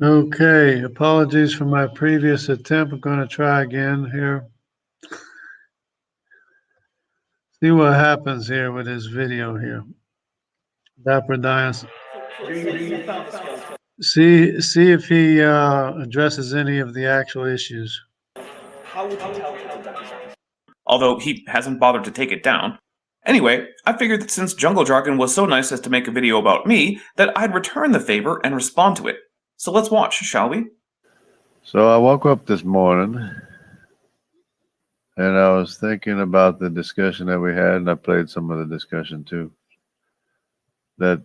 Okay, apologies for my previous attempt. I'm going to try again here. See what happens here with this video here. Dapper Dino. See if he addresses any of the actual issues. Although he hasn't bothered to take it down. Anyway, I figured that since Jungle Jargon was so nice as to make a video about me, that I'd return the favor and respond to it. So let's watch, shall we? So I woke up this morning and I was thinking about the discussion that we had, and I played some of the discussion too, that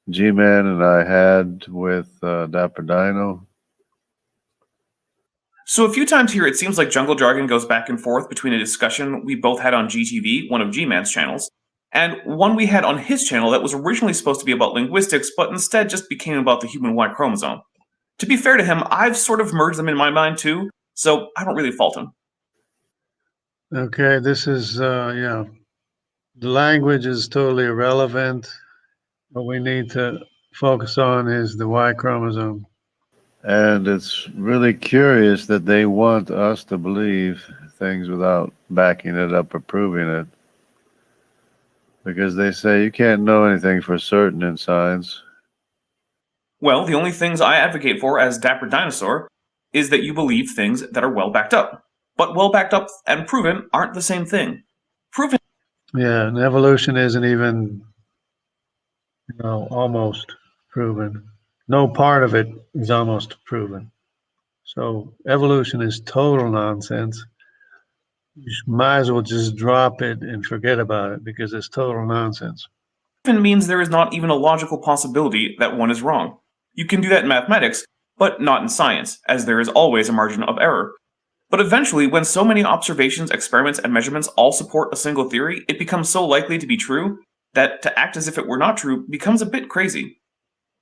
G-Man and I had with Dapper Dino. So a few times here it seems like Jungle Jargon goes back and forth between a discussion we both had on GTV, one of G-Man's channels, and one we had on his channel that was originally supposed to be about linguistics, but instead just became about the human Y chromosome. To be fair to him, I've sort of merged them in my mind too, so I don't really fault him. Okay, this is, the language is totally irrelevant. What we need to focus on is the Y chromosome. And it's really curious that they want us to believe things without backing it up or proving it. Because they say you can't know anything for certain in science. Well, the only things I advocate for as Dapper Dinosaur is that you believe things that are well backed up. But well backed up and proven aren't the same thing. Proven. Yeah, and evolution isn't even, almost proven. No part of it is almost proven. So evolution is total nonsense. You might as well just drop it and forget about it because it's total nonsense. Proven means there is not even a logical possibility that one is wrong. You can do that in mathematics, but not in science, as there is always a margin of error. But eventually, when so many observations, experiments, and measurements all support a single theory, it becomes so likely to be true that to act as if it were not true becomes a bit crazy.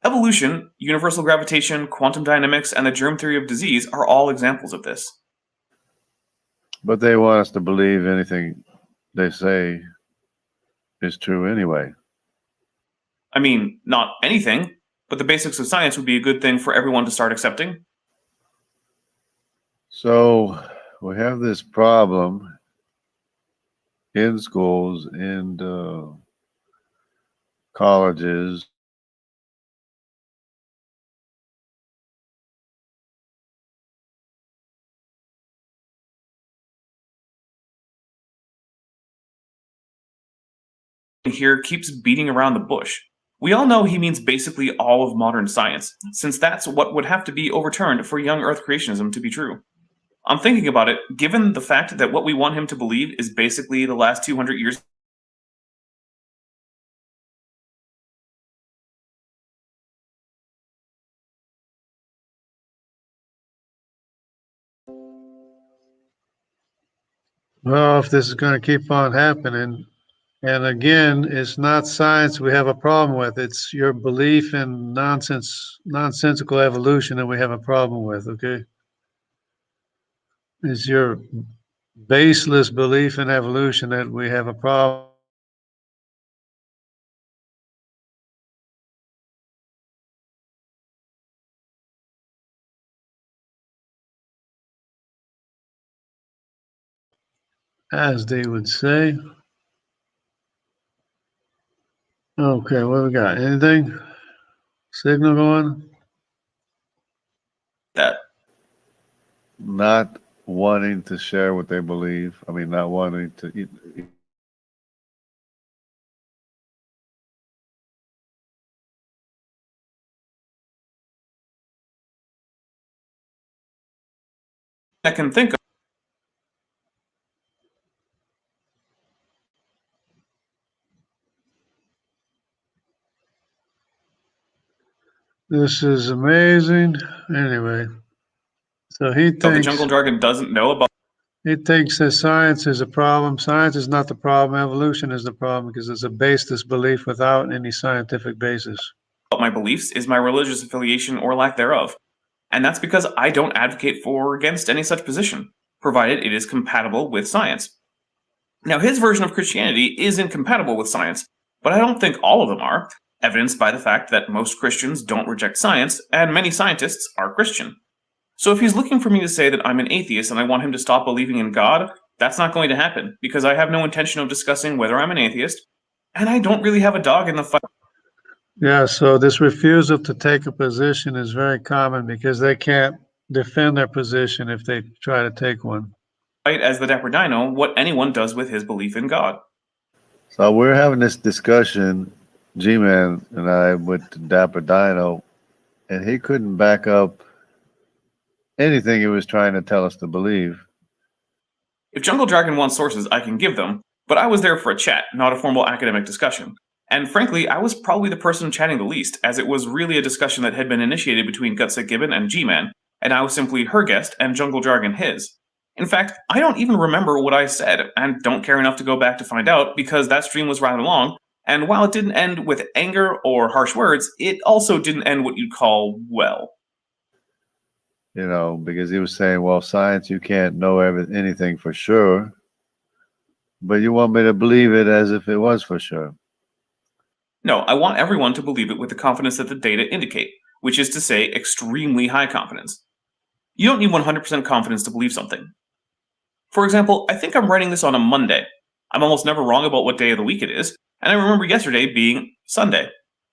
Evolution, universal gravitation, quantum dynamics, and the germ theory of disease are all examples of this. But they want us to believe anything they say is true anyway. I mean, not anything, but the basics of science would be a good thing for everyone to start accepting. So we have this problem in schools, in colleges. Here keeps beating around the bush. We all know he means basically all of modern science, since that's what would have to be overturned for young Earth creationism to be true. I'm thinking about it, given the fact that what we want him to believe is basically the last 200 years. Well, if this is going to keep on happening, and again, it's not science we have a problem with. It's your belief in nonsensical evolution that we have a problem with, okay? It's your baseless belief in evolution that we have a problem. As they would say. Okay, what we got? Anything? Signal going? That. Not wanting to share what they believe. I mean, not wanting to. I can think of. This is amazing. Anyway, so he The thinks Jungle Jargon doesn't know about. he thinks that science is a problem. Science is not the problem. Evolution is the problem because it's a baseless belief without any scientific basis. My beliefs is my religious affiliation or lack thereof. And that's because I don't advocate for or against any such position, provided it is compatible with science. Now, his version of Christianity is incompatible with science, but I don't think all of them are. evidenced by the fact that most Christians don't reject science, and many scientists are Christian. So if he's looking for me to say that I'm an atheist and I want him to stop believing in God, that's not going to happen, because I have no intention of discussing whether I'm an atheist, and I don't really have a dog in the fight Yeah, so this refusal to take a position is very common because they can't defend their position if they try to take one. as the Dapper Dino what anyone does with his belief in God. So we're having this discussion, G-Man and I, with Dapper Dino, and he couldn't back up anything he was trying to tell us to believe. If Jungle Dragon wants sources, I can give them, but I was there for a chat, not a formal academic discussion. And frankly, I was probably the person chatting the least, as it was really a discussion that had been initiated between Gutsick Gibbon and G-Man, and I was simply her guest and Jungle Dragon his. In fact, I don't even remember what I said, and don't care enough to go back to find out, because that stream was rather long, and while it didn't end with anger or harsh words, it also didn't end what you'd call well. You know, because he was saying, well, science, you can't know anything for sure, but you want me to believe it as if it was for sure. No, I want everyone to believe it with the confidence that the data indicate, which is to say, extremely high confidence. You don't need 100% confidence to believe something. For example, I think I'm writing this on a Monday. I'm almost never wrong about what day of the week it is, and I remember yesterday being Sunday.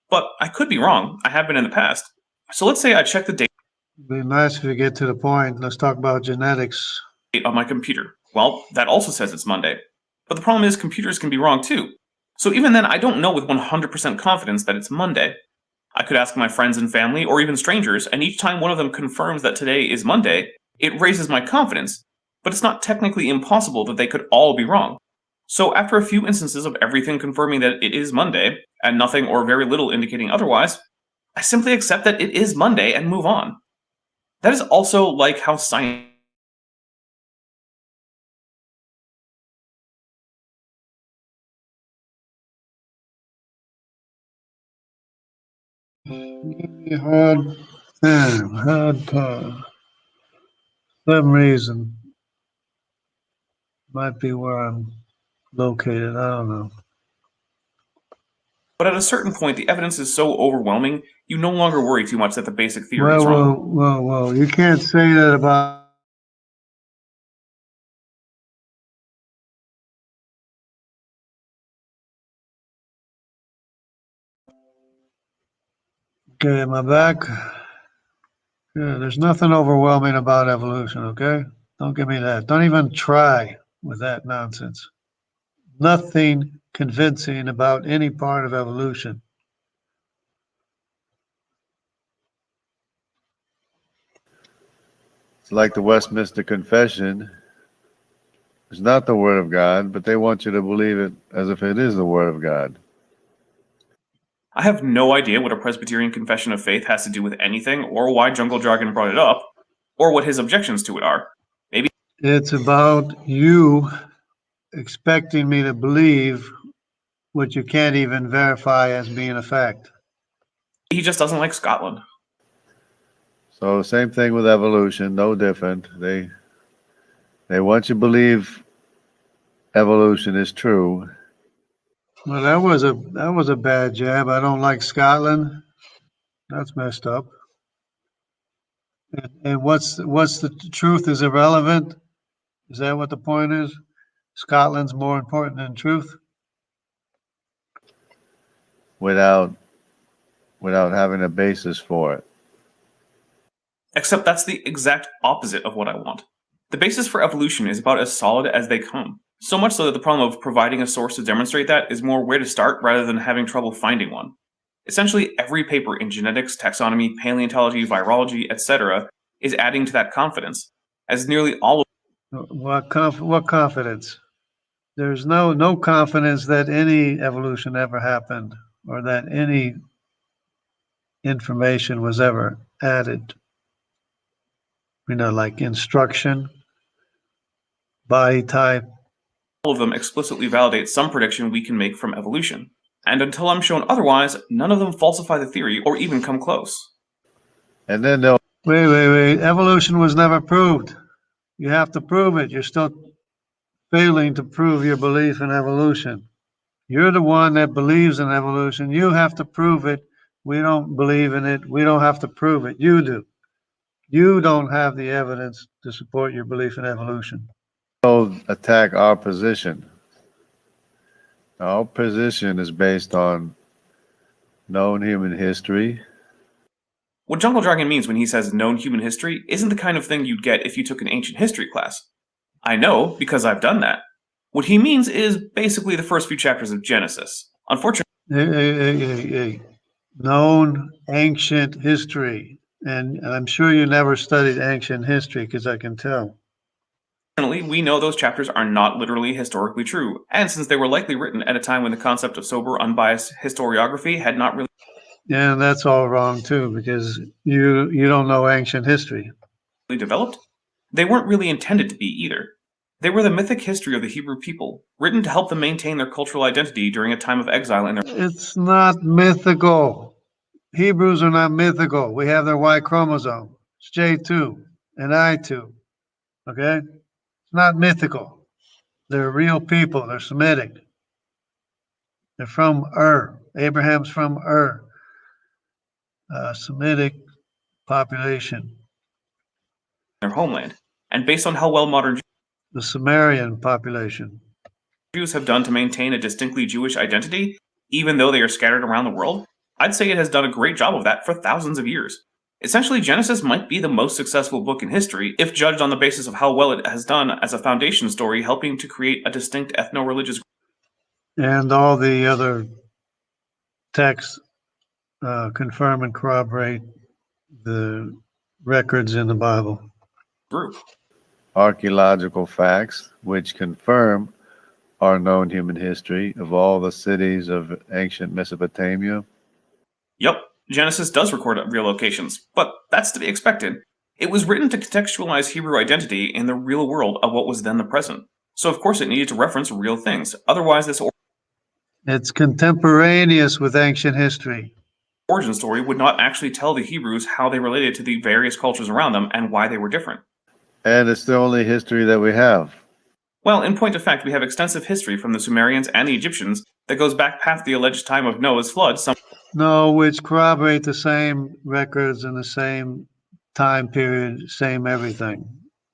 But I could be wrong, I have been in the past. So let's say I check the date It'd be nice if you get to the point. Let's talk about genetics. on my computer. Well, that also says it's Monday. But the problem is computers can be wrong too. So even then, I don't know with 100% confidence that it's Monday. I could ask my friends and family, or even strangers, and each time one of them confirms that today is Monday, it raises my confidence. But it's not technically impossible that they could all be wrong. So after a few instances of everything confirming that it is Monday, and nothing or very little indicating otherwise, I simply accept that it is Monday and move on. That is also like how science Hard time. Some reason might be where I'm located. I don't know. But at a certain point, the evidence is so overwhelming, you no longer worry too much that the basic theory is wrong. Well. You can't say that about. Okay, am I back? Yeah, there's nothing overwhelming about evolution, okay? Don't give me that. Don't even try with that nonsense. Nothing convincing about any part of evolution. It's like the Westminster Confession. It's not the Word of God, but they want you to believe it as if it is the Word of God. I have no idea what a Presbyterian confession of faith has to do with anything, or why Jungle Dragon brought it up, or what his objections to it are. Maybe It's about you expecting me to believe what you can't even verify as being a fact. he just doesn't like Scotland. So same thing with evolution, no different. They want you to believe evolution is true. Well, that was a bad jab. I don't like Scotland. That's messed up. And what's the truth is irrelevant? Is that what the point is? Scotland's more important than truth? without having a basis for it. Except that's the exact opposite of what I want. The basis for evolution is about as solid as they come. So much so that the problem of providing a source to demonstrate that is more where to start rather than having trouble finding one. Essentially, every paper in genetics, taxonomy, paleontology, virology, etc. is adding to that confidence, as nearly all of What confidence? There's no confidence that any evolution ever happened or that any information was ever added. Like instruction, body type. all of them explicitly validate some prediction we can make from evolution. And until I'm shown otherwise, none of them falsify the theory or even come close. And then they'll Wait. Evolution was never proved. You have to prove it. You're still failing to prove your belief in evolution. You're the one that believes in evolution. You have to prove it. We don't believe in it. We don't have to prove it. You do. You don't have the evidence to support your belief in evolution. Don't attack our position. Our position is based on known human history. What Jungle Dragon means when he says known human history isn't the kind of thing you'd get if you took an ancient history class. I know, because I've done that. What he means is basically the first few chapters of Genesis. Unfortunately, Hey. Known ancient history. And I'm sure you never studied ancient history because I can tell. we know those chapters are not literally historically true, and since they were likely written at a time when the concept of sober, unbiased historiography had not really Yeah, and that's all wrong too, because you don't know ancient history. developed, they weren't really intended to be either. They were the mythic history of the Hebrew people, written to help them maintain their cultural identity during a time of exile in their. It's not mythical. Hebrews are not mythical. We have their Y chromosome. It's J2 and I2. Okay? It's not mythical. They're real people. They're Semitic. They're from Ur. Abraham's from Ur. Semitic population. Their homeland, and based on how well modern The Sumerian population. Jews have done to maintain a distinctly Jewish identity, even though they are scattered around the world, I'd say it has done a great job of that for thousands of years. Essentially, Genesis might be the most successful book in history, if judged on the basis of how well it has done as a foundation story helping to create a distinct ethno-religious. And all the other texts confirm and corroborate the records in the Bible. Group. Archaeological facts which confirm our known human history of all the cities of ancient Mesopotamia. Yep, Genesis does record real locations, but that's to be expected. It was written to contextualize Hebrew identity in the real world of what was then the present. So of course it needed to reference real things. Otherwise this It's contemporaneous with ancient history. Origin story would not actually tell the Hebrews how they related to the various cultures around them and why they were different. And it's the only history that we have. Well, in point of fact, we have extensive history from the Sumerians and the Egyptians that goes back past the alleged time of Noah's flood. No, which corroborate the same records and the same time period, same everything,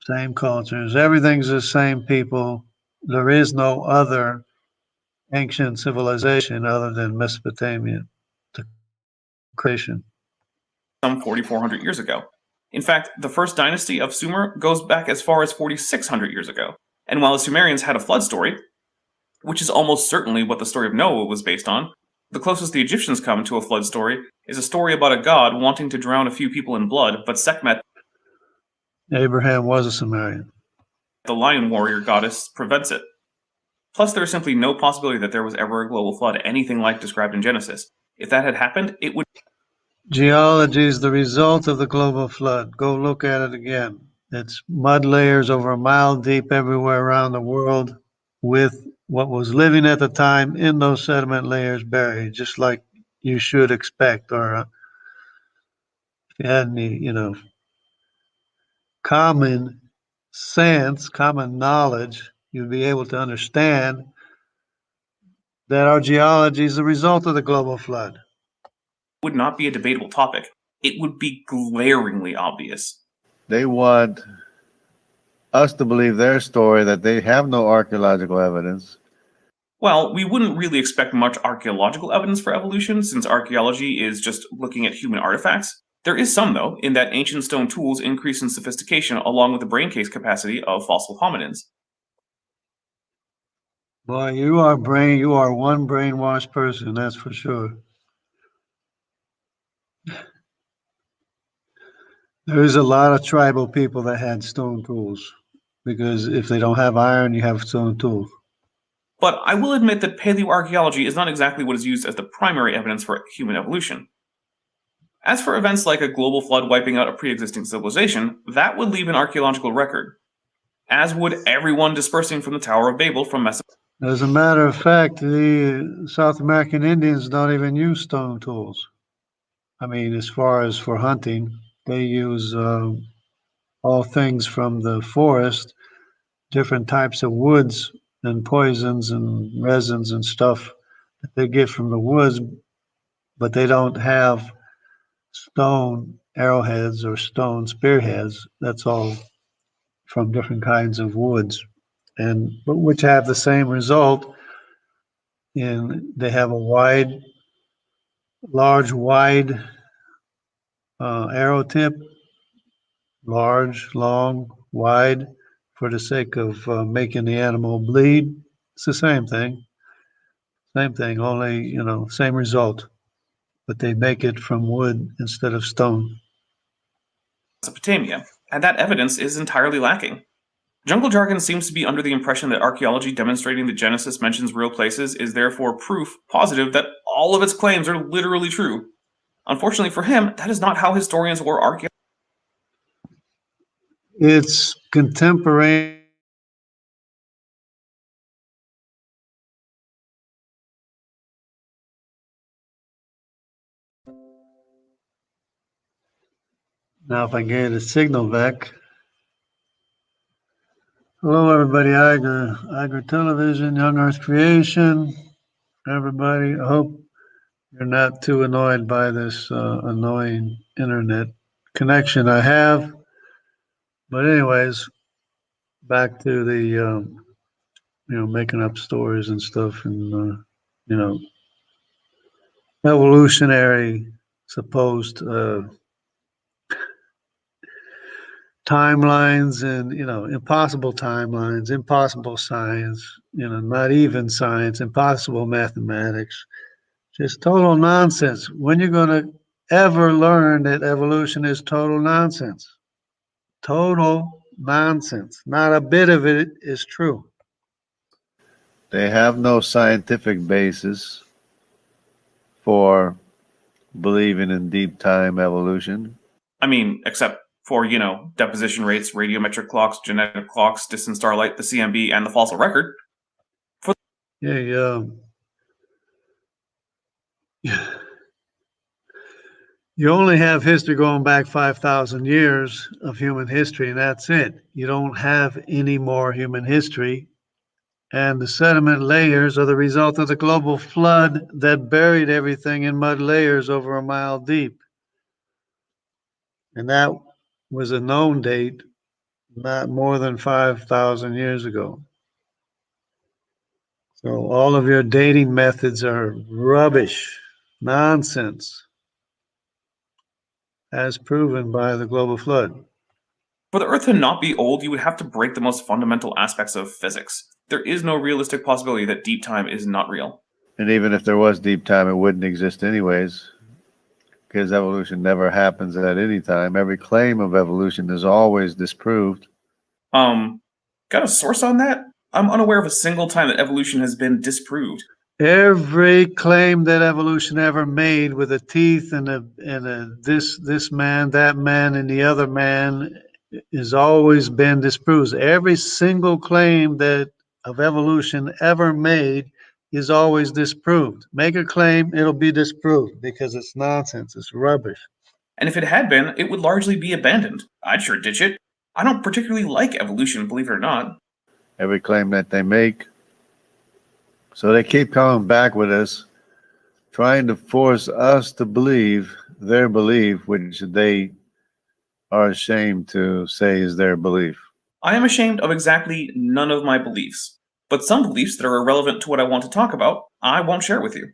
same cultures. Everything's the same people. There is no other ancient civilization other than Mesopotamia, the creation. Some 4,400 years ago. In fact, the first dynasty of Sumer goes back as far as 4,600 years ago. And while the Sumerians had a flood story, which is almost certainly what the story of Noah was based on, the closest the Egyptians come to a flood story is a story about a god wanting to drown a few people in blood, but Sekhmet, Abraham was a Sumerian. the lion warrior goddess, prevents it. Plus, there is simply no possibility that there was ever a global flood, anything like described in Genesis. If that had happened, it would. Geology is the result of the global flood. Go look at it again. It's mud layers over a mile deep everywhere around the world with what was living at the time in those sediment layers buried, just like you should expect. Or if you had any, common sense, common knowledge, you'd be able to understand that our geology is the result of the global flood. Would not be a debatable topic. It would be glaringly obvious. They want us to believe their story that they have no archaeological evidence. Well, we wouldn't really expect much archaeological evidence for evolution, since archaeology is just looking at human artifacts. There is some, though, in that ancient stone tools increase in sophistication along with the brain case capacity of fossil hominins. Boy, you are one brainwashed person, that's for sure. There's a lot of tribal people that had stone tools, because if they don't have iron, you have stone tools. But I will admit that paleoarchaeology is not exactly what is used as the primary evidence for human evolution. As for events like a global flood wiping out a pre-existing civilization, that would leave an archaeological record, as would everyone dispersing from the Tower of Babel from Mesopotamia. As a matter of fact, the South American Indians don't even use stone tools. I mean, as far as for hunting, they use all things from the forest, different types of woods and poisons and resins and stuff that they get from the woods, but they don't have stone arrowheads or stone spearheads. That's all from different kinds of woods, and but which have the same result. In they have a wide arrow tip, large, long, wide, for the sake of making the animal bleed. It's the same thing, only same result, but they make it from wood instead of stone. Mesopotamia, and that evidence is entirely lacking. Jungle jargon seems to be under the impression that archaeology demonstrating that Genesis mentions real places is therefore proof positive that all of its claims are literally true. Unfortunately for him, that is not how historians or archaeologists. It's contemporary. Now, if I get a signal back. Hello, everybody. Iger Television, Young Earth Creation. Everybody, I hope you're not too annoyed by this annoying internet connection I have. But anyways, back to the making up stories and stuff, and evolutionary supposed timelines, and impossible timelines, impossible science, not even science, impossible mathematics, just total nonsense. When you're going to ever learn that evolution is total nonsense? Total nonsense. Not a bit of it is true. They have no scientific basis for believing in deep time evolution. I mean, except for, deposition rates, radiometric clocks, genetic clocks, distant starlight, the CMB, and the fossil record. Yeah. You only have history going back 5,000 years of human history, and that's it. You don't have any more human history. And the sediment layers are the result of the global flood that buried everything in mud layers over a mile deep. And that was a known date, not more than 5,000 years ago. So all of your dating methods are rubbish, nonsense, as proven by the global flood. For the Earth to not be old, you would have to break the most fundamental aspects of physics. There is no realistic possibility that deep time is not real. And even if there was deep time, it wouldn't exist anyways, because evolution never happens at any time. Every claim of evolution is always disproved. Got a source on that? I'm unaware of a single time that evolution has been disproved. Every claim that evolution ever made, with a teeth and this man, that man, and the other man, has always been disproved. Every single claim that of evolution ever made is always disproved. Make a claim, it'll be disproved because it's nonsense. It's rubbish. And if it had been, it would largely be abandoned. I'd sure ditch it. I don't particularly like evolution, believe it or not. Every claim that they make. So they keep coming back with us, trying to force us to believe their belief, which they are ashamed to say is their belief. I am ashamed of exactly none of my beliefs. But some beliefs that are irrelevant to what I want to talk about, I won't share with you.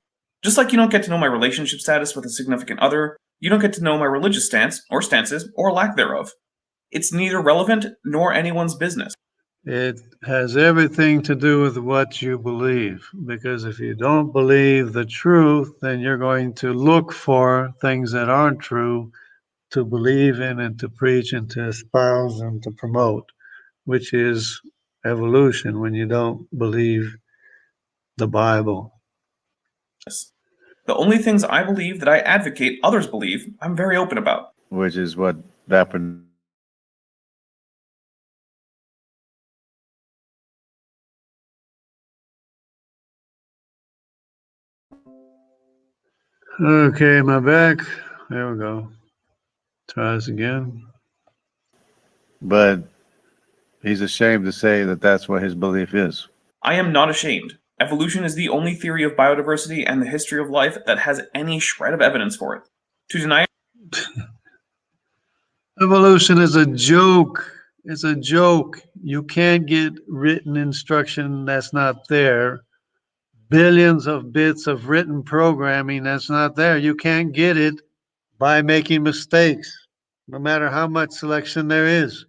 Just like you don't get to know my relationship status with a significant other, you don't get to know my religious stance, or stances, or lack thereof. It's neither relevant nor anyone's business. It has everything to do with what you believe, because if you don't believe the truth, then you're going to look for things that aren't true to believe in and to preach and to espouse and to promote, which is evolution when you don't believe the Bible. The only things I believe that I advocate others believe, I'm very open about. Which is what Dapper Okay, am I back? There we go. Try this again. But he's ashamed to say that that's what his belief is. I am not ashamed. Evolution is the only theory of biodiversity and the history of life that has any shred of evidence for it. To deny Evolution is a joke. It's a joke. You can't get written instruction that's not there. Billions of bits of written programming that's not there. You can't get it by making mistakes, no matter how much selection there is.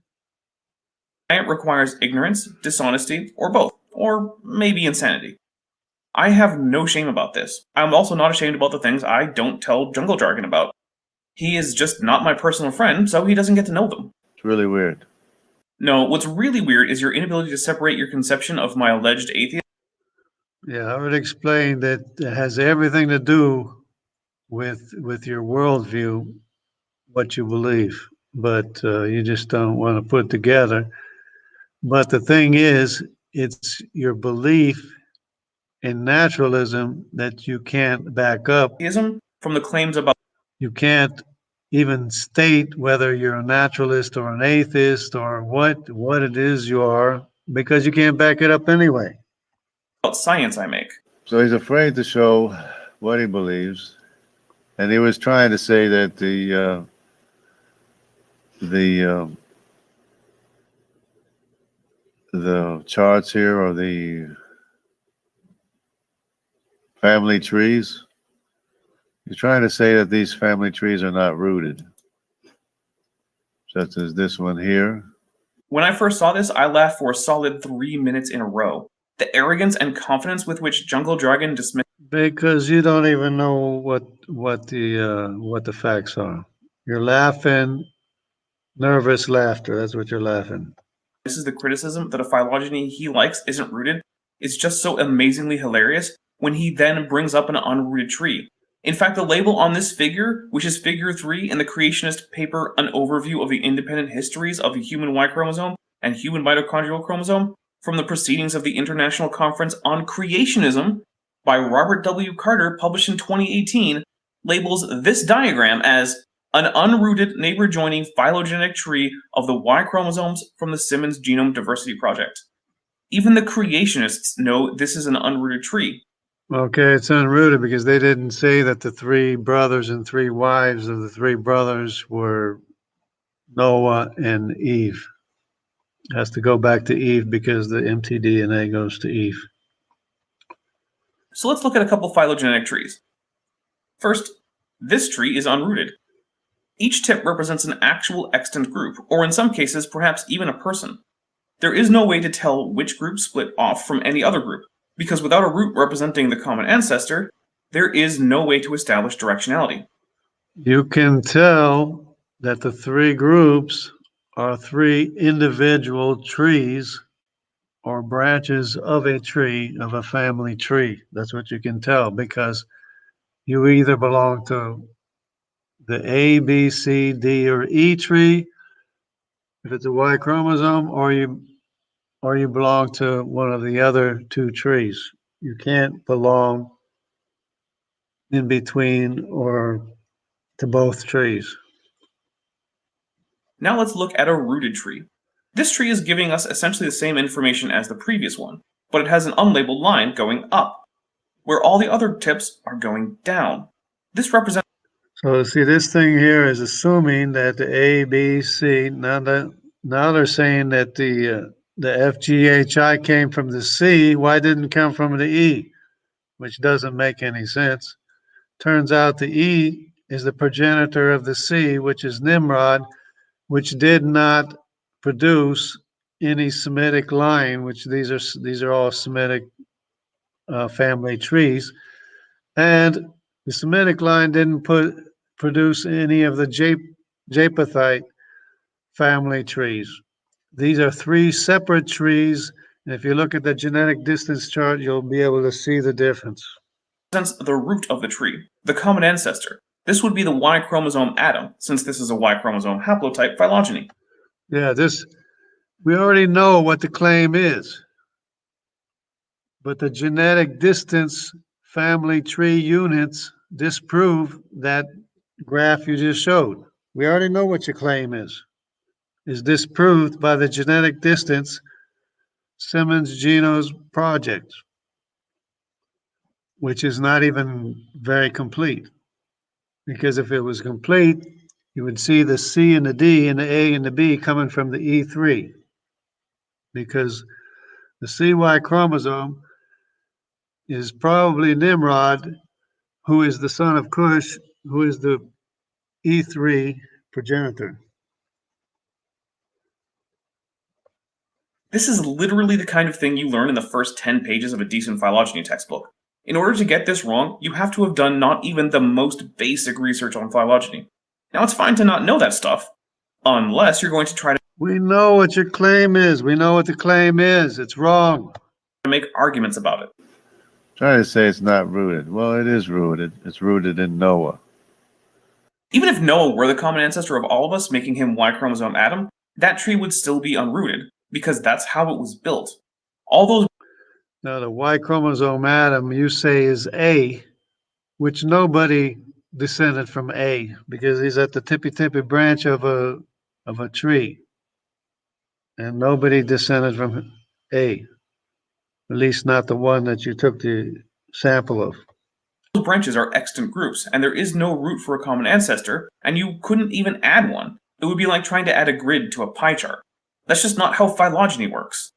it requires ignorance, dishonesty, or both, or maybe insanity. I have no shame about this. I'm also not ashamed about the things I don't tell Jungle Jargon about. He is just not my personal friend, so he doesn't get to know them. It's really weird. No, what's really weird is your inability to separate your conception of my alleged atheism. Yeah, I would explain that it has everything to do with your worldview, what you believe, but you just don't want to put together. But the thing is, it's your belief in naturalism that you can't back up. From the claims about You can't even state whether you're a naturalist or an atheist or what it is you are because you can't back it up anyway. science I make. So he's afraid to show what he believes, and he was trying to say that the charts here are the family trees. He's trying to say that these family trees are not rooted, such as this one here. When I first saw this, I laughed for a solid 3 minutes in a row. The arrogance and confidence with which Jungle Dragon dismissed Because you don't even know what the facts are. You're laughing, nervous laughter. That's what you're laughing. this is the criticism that a phylogeny he likes isn't rooted is just so amazingly hilarious when he then brings up an unrooted tree. In fact, the label on this figure, which is figure 3 in the creationist paper An Overview of the Independent Histories of the Human Y Chromosome and Human Mitochondrial Chromosome, from the Proceedings of the International Conference on Creationism by Robert W. Carter, published in 2018, labels this diagram as an unrooted neighbor-joining phylogenetic tree of the Y chromosomes from the Simmons Genome Diversity Project. Even the creationists know this is an unrooted tree. Okay, it's unrooted because they didn't say that the 3 brothers and 3 wives of the 3 brothers were Noah and Eve. It has to go back to Eve because the mtDNA goes to Eve. So let's look at a couple phylogenetic trees. First, this tree is unrooted. Each tip represents an actual extant group, or in some cases, perhaps even a person. There is no way to tell which group split off from any other group, because without a root representing the common ancestor, there is no way to establish directionality. You can tell that the 3 groups are 3 individual trees or branches of a tree, of a family tree. That's what you can tell because you either belong to the A, B, C, D, or E tree, if it's a Y chromosome, or you belong to one of the other 2 trees. You can't belong in between or to both trees. Now let's look at a rooted tree. This tree is giving us essentially the same information as the previous one, but it has an unlabeled line going up, where all the other tips are going down. This represents So see, this thing here is assuming that the A, B, C. Now they're saying that the FGHI came from the C. Why didn't it come from the E? Which doesn't make any sense. Turns out the E is the progenitor of the C, which is Nimrod, which did not produce any Semitic line. Which these are all Semitic family trees, and the Semitic line didn't produce any of the Japhethite family trees. These are 3 separate trees, and if you look at the genetic distance chart, you'll be able to see the difference. the root of the tree, the common ancestor. This would be the Y chromosome atom, since this is a Y chromosome haplotype phylogeny. Yeah, we already know what the claim is, but the genetic distance family tree units disprove that graph you just showed. We already know what your claim is disproved by the genetic distance Simmons Genomes Project. which is not even very complete. Because if it was complete, you would see the C and the D and the A and the B coming from the E3. Because the CY chromosome is probably Nimrod, who is the son of Cush, who is the E3 progenitor. This is literally the kind of thing you learn in the first 10 pages of a decent phylogeny textbook. In order to get this wrong, you have to have done not even the most basic research on phylogeny. Now, it's fine to not know that stuff, unless you're going to try to We know what your claim is. We know what the claim is. It's wrong. make arguments about it. Trying to say it's not rooted. Well, it is rooted. It's rooted in Noah. Even if Noah were the common ancestor of all of us, making him Y chromosome Adam, that tree would still be unrooted, because that's how it was built. All those Now, the Y chromosome Adam, you say, is A, which nobody descended from A because he's at the tippy branch of a tree, and nobody descended from A, at least not the one that you took the sample of. branches are extant groups, and there is no root for a common ancestor, and you couldn't even add one. It would be like trying to add a grid to a pie chart. That's just not how phylogeny works.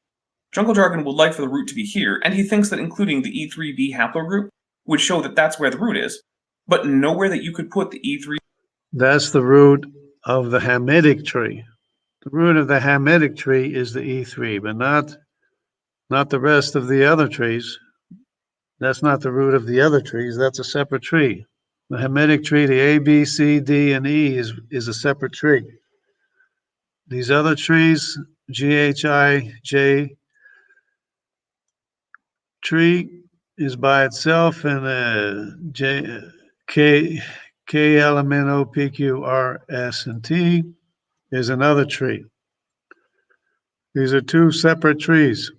Jungle Jargon would like for the root to be here, and he thinks that including the E3b haplogroup would show that that's where the root is, but nowhere that you could put the E3. That's the root of the Hamitic tree. The root of the Hamitic tree is the E3, but not the rest of the other trees. That's not the root of the other trees. That's a separate tree. The Hamitic tree, the A, B, C, D, and E is a separate tree. These other trees, G, H, I, J tree is by itself, and K, L, M, N, O, P, Q, R, S, and T is another tree. These are two separate trees,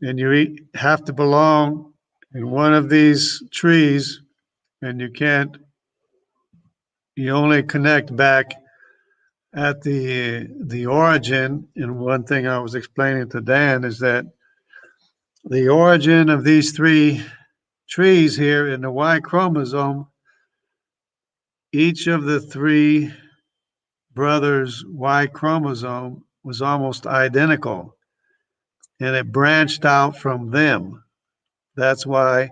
and you have to belong in one of these trees, and you only connect back at the origin. And one thing I was explaining to Dan is that the origin of these three trees here in the Y chromosome, each of the three brothers' Y chromosome was almost identical, and it branched out from them. That's why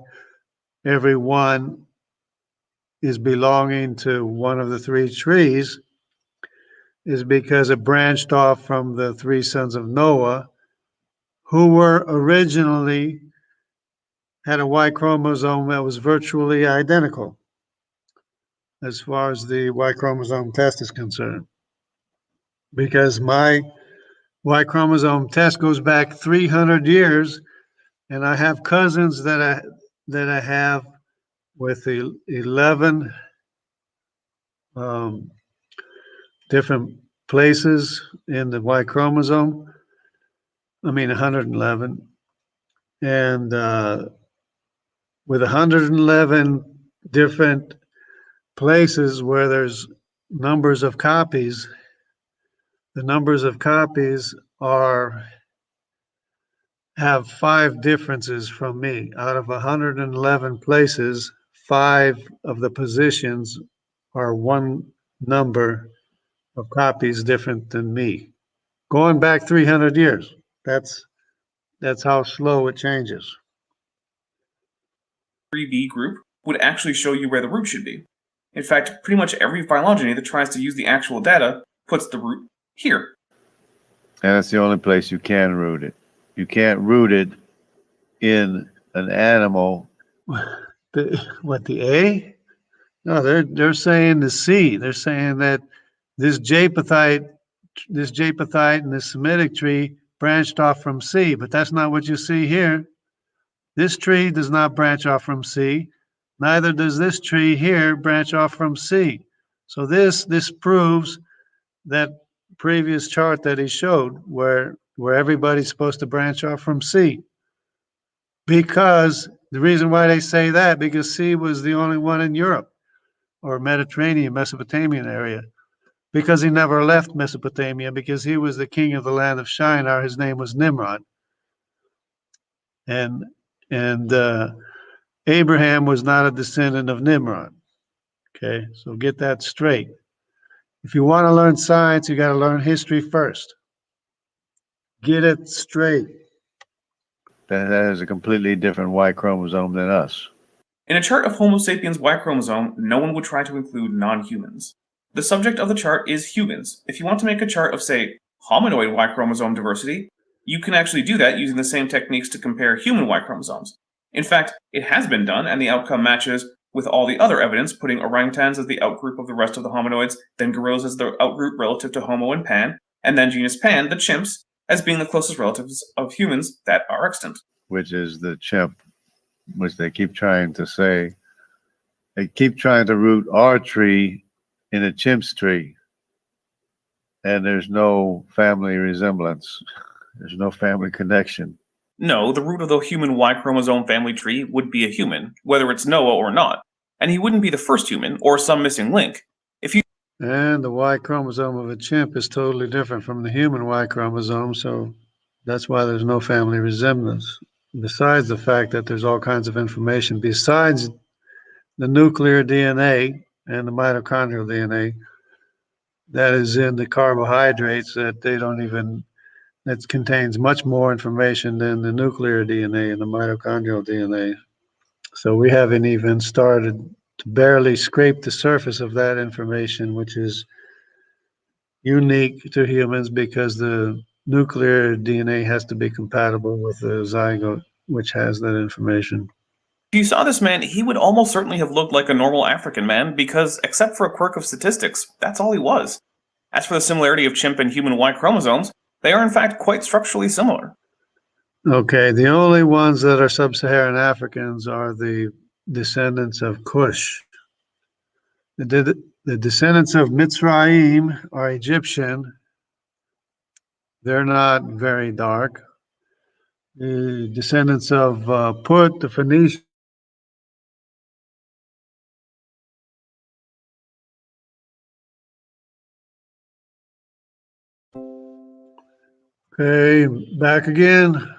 every one is belonging to one of the three trees, is because it branched off from the three sons of Noah, who were originally had a Y chromosome that was virtually identical as far as the Y chromosome test is concerned. Because my Y chromosome test goes back 300 years, and I have cousins that I have with 11 different places in the Y chromosome. I mean, 111. And with 111 different places where there's numbers of copies, the numbers of copies have 5 differences from me. Out of 111 places, 5 of the positions are one number of copies different than me. Going back 300 years, that's how slow it changes. 3b group would actually show you where the root should be. In fact, pretty much every phylogeny that tries to use the actual data puts the root here. And that's the only place you can root it. You can't root it in an animal. The A? No, they're saying the C. They're saying that this Japhethite and this Semitic tree branched off from C, but that's not what you see here. This tree does not branch off from C. Neither does this tree here branch off from C. So this proves that previous chart that he showed where everybody's supposed to branch off from C. Because the reason why they say that, because C was the only one in Europe or Mediterranean, Mesopotamian area, because he never left Mesopotamia, because he was the king of the land of Shinar. His name was Nimrod. And Abraham was not a descendant of Nimrod. Okay, so get that straight. If you want to learn science, you got to learn history first. Get it straight. That has a completely different Y chromosome than us. In a chart of Homo sapiens Y chromosome, no one would try to include non-humans. The subject of the chart is humans. If you want to make a chart of, say, hominoid Y chromosome diversity, you can actually do that using the same techniques to compare human Y chromosomes. In fact, it has been done, and the outcome matches with all the other evidence, putting orangutans as the outgroup of the rest of the hominoids, then gorillas as the outgroup relative to Homo and Pan, and then genus Pan, the chimps, as being the closest relatives of humans that are extant. Which is the chimp, which they keep trying to say. They keep trying to root our tree in a chimp's tree. And there's no family resemblance. There's no family connection. No, the root of the human Y chromosome family tree would be a human, whether it's Noah or not. And he wouldn't be the first human, or some missing link. And the Y chromosome of a chimp is totally different from the human Y chromosome, so that's why there's no family resemblance. Besides the fact that there's all kinds of information besides the nuclear DNA and the mitochondrial DNA that is in the carbohydrates that contains much more information than the nuclear DNA and the mitochondrial DNA. So we haven't even started to barely scrape the surface of that information, which is unique to humans because the nuclear DNA has to be compatible with the zygote, which has that information. If you saw this man, he would almost certainly have looked like a normal African man because, except for a quirk of statistics, that's all he was. As for the similarity of chimp and human Y chromosomes, they are in fact quite structurally similar. Okay, the only ones that are sub-Saharan Africans are the descendants of Cush. The descendants of Mitzrayim are Egyptian. They're not very dark. The descendants of Put, the Phoenicians, okay, back again.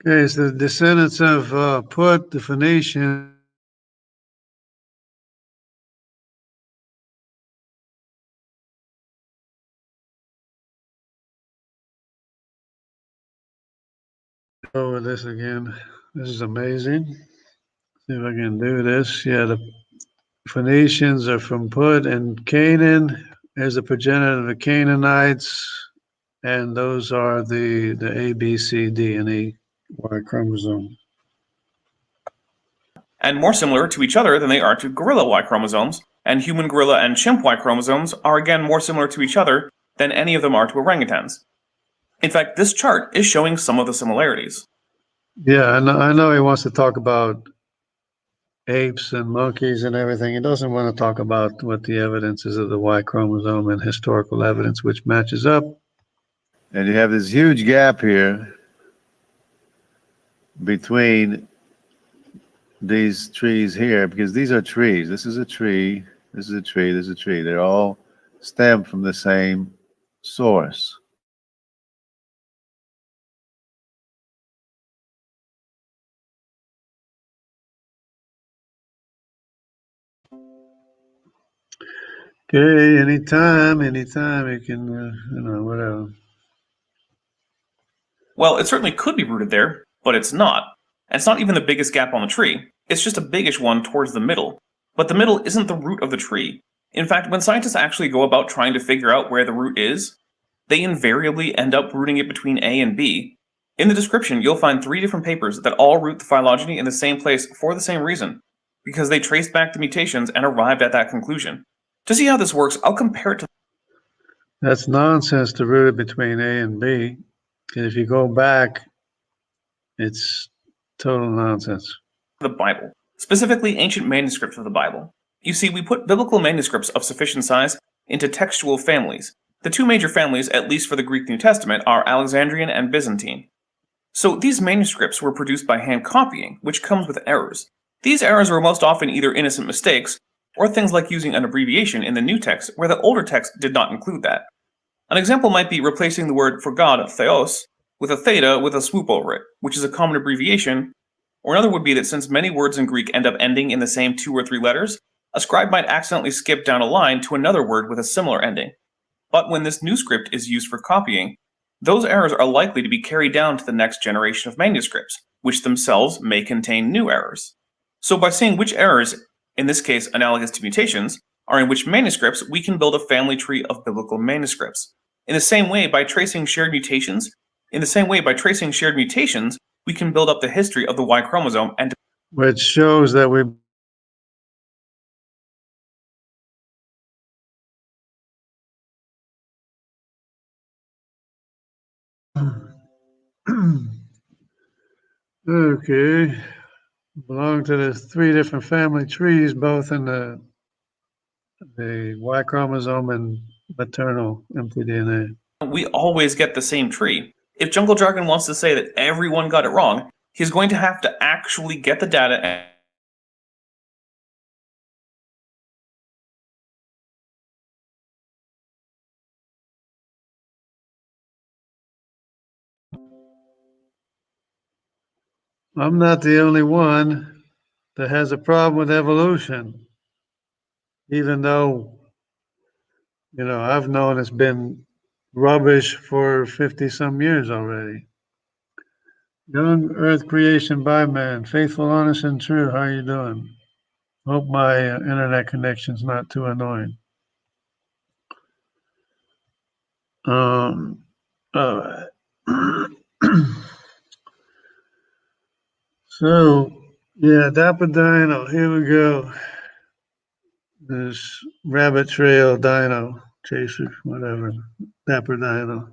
Okay, so the descendants of Put, the Phoenicians, go with this again. This is amazing. See if I can do this. Yeah, the Phoenicians are from Put and Canaan. There's a progenitor of the Canaanites, and those are the A, B, C, D, and E Y chromosome. And more similar to each other than they are to gorilla Y chromosomes, and human gorilla and chimp Y chromosomes are again more similar to each other than any of them are to orangutans. In fact, this chart is showing some of the similarities. Yeah, I know he wants to talk about apes and monkeys and everything. He doesn't want to talk about what the evidence is of the Y chromosome and historical evidence, which matches up. And you have this huge gap here between these trees here, because these are trees. This is a tree, this is a tree, this is a tree. They're all stem from the same source. Okay, anytime you can, whatever. Well, it certainly could be rooted there, but it's not. And it's not even the biggest gap on the tree. It's just a biggish one towards the middle. But the middle isn't the root of the tree. In fact, when scientists actually go about trying to figure out where the root is, they invariably end up rooting it between A and B. In the description, you'll find 3 different papers that all root the phylogeny in the same place for the same reason, because they traced back the mutations and arrived at that conclusion. To see how this works, I'll compare it to That's nonsense to root it between A and B. And if you go back, it's total nonsense. the Bible, specifically ancient manuscripts of the Bible. You see, we put biblical manuscripts of sufficient size into textual families. The 2 major families, at least for the Greek New Testament, are Alexandrian and Byzantine. So these manuscripts were produced by hand copying, which comes with errors. These errors were most often either innocent mistakes, or things like using an abbreviation in the new text where the older text did not include that. An example might be replacing the word for God, theos, with a theta with a swoop over it, which is a common abbreviation, Or another would be that since many words in Greek end up ending in the same 2 or 3 letters, a scribe might accidentally skip down a line to another word with a similar ending. But when this new script is used for copying, those errors are likely to be carried down to the next generation of manuscripts, which themselves may contain new errors. So by seeing which errors, in this case analogous to mutations, are in which manuscripts, we can build a family tree of biblical manuscripts. In the same way, by tracing shared mutations, we can build up the history of the Y chromosome and which shows that we okay, belong to the 3 different family trees, both in the Y chromosome and maternal mtDNA. we always get the same tree. If Jungle Jargon wants to say that everyone got it wrong, he's going to have to actually get the data and I'm not the only one that has a problem with evolution, even though, I've known it's been rubbish for 50 some years already. Young Earth creation by man, faithful, honest, and true. How you doing? Hope my internet connection's not too annoying. All right. So, yeah, Dapper Dino. Here we go. This rabbit trail dino chaser, whatever. Dapper Dino.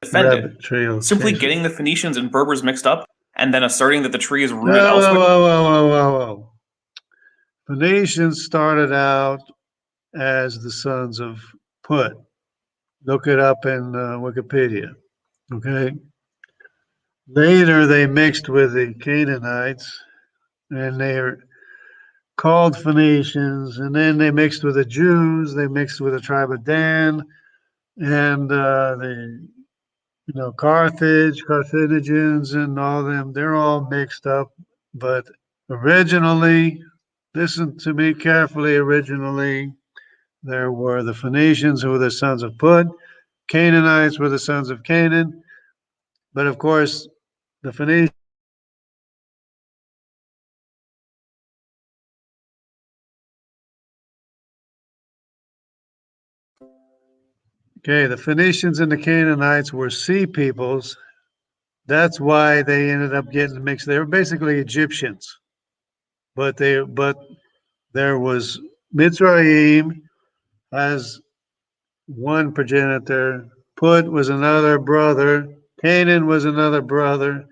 defend it. Rabbit trail Simply chaser. getting the Phoenicians and Berbers mixed up and then asserting that the tree is rooted Whoa, elsewhere. whoa. Phoenicians started out as the sons of Put. Look it up in Wikipedia. Okay. Later, they mixed with the Canaanites, and they're called Phoenicians. And then they mixed with the Jews. They mixed with the tribe of Dan, and Carthaginians, and all them. They're all mixed up. But originally, listen to me carefully. Originally, there were the Phoenicians who were the sons of Put. Canaanites were the sons of Canaan. But of course, the Phoenicians. Okay, the Phoenicians and the Canaanites were sea peoples. That's why they ended up getting mixed. They were basically Egyptians, but there was Mitzrayim as one progenitor. Put was another brother. Canaan was another brother.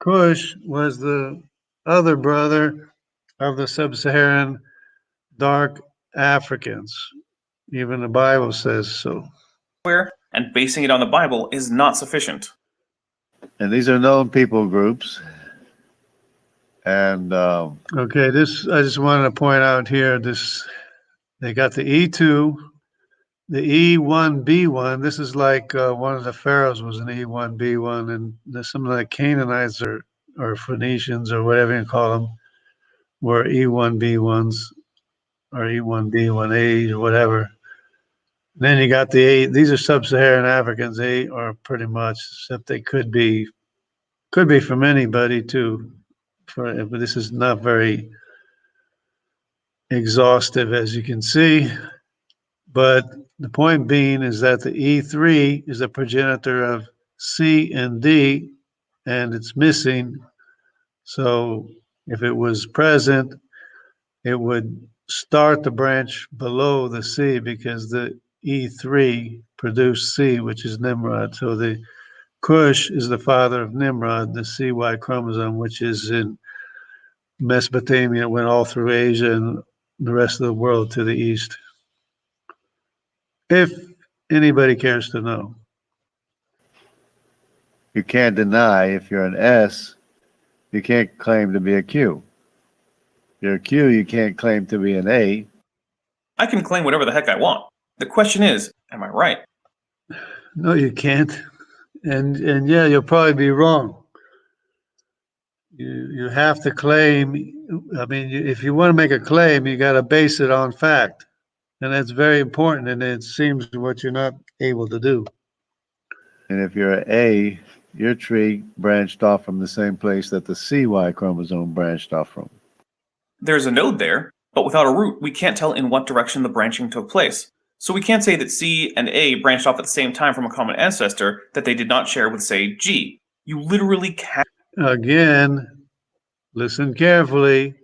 Cush was the other brother of the sub-Saharan dark Africans. Even the Bible says so. And basing it on the Bible is not sufficient. And these are known people groups. And Okay, I just wanted to point out here. They got the E2, the E1B1. This is like one of the pharaohs was an E1B1, and some of the Canaanites or Phoenicians or whatever you call them were E1B1s or E1B1A or whatever. Then you got the eight. These are sub-Saharan Africans. They are pretty much, except they could be from anybody too. But this is not very exhaustive, as you can see. But the point being is that the E3 is a progenitor of C and D, and it's missing. So if it was present, it would start the branch below the C because the E3 produced C, which is Nimrod. So the Cush is the father of Nimrod, the CY chromosome, which is in Mesopotamia, went all through Asia and the rest of the world to the east. If anybody cares to know. you can't deny if you're an S, you can't claim to be a Q. If you're a Q, you can't claim to be an A. I can claim whatever the heck I want. The question is, am I right? No, you can't. And yeah, you'll probably be wrong. You have to claim. I mean, if you want to make a claim, you got to base it on fact, and that's very important. And it seems what you're not able to do. And if you're an A, your tree branched off from the same place that the CY chromosome branched off from. There's a node there, but without a root, we can't tell in what direction the branching took place. So we can't say that C and A branched off at the same time from a common ancestor that they did not share with, say, G. You literally can't. Again, listen carefully.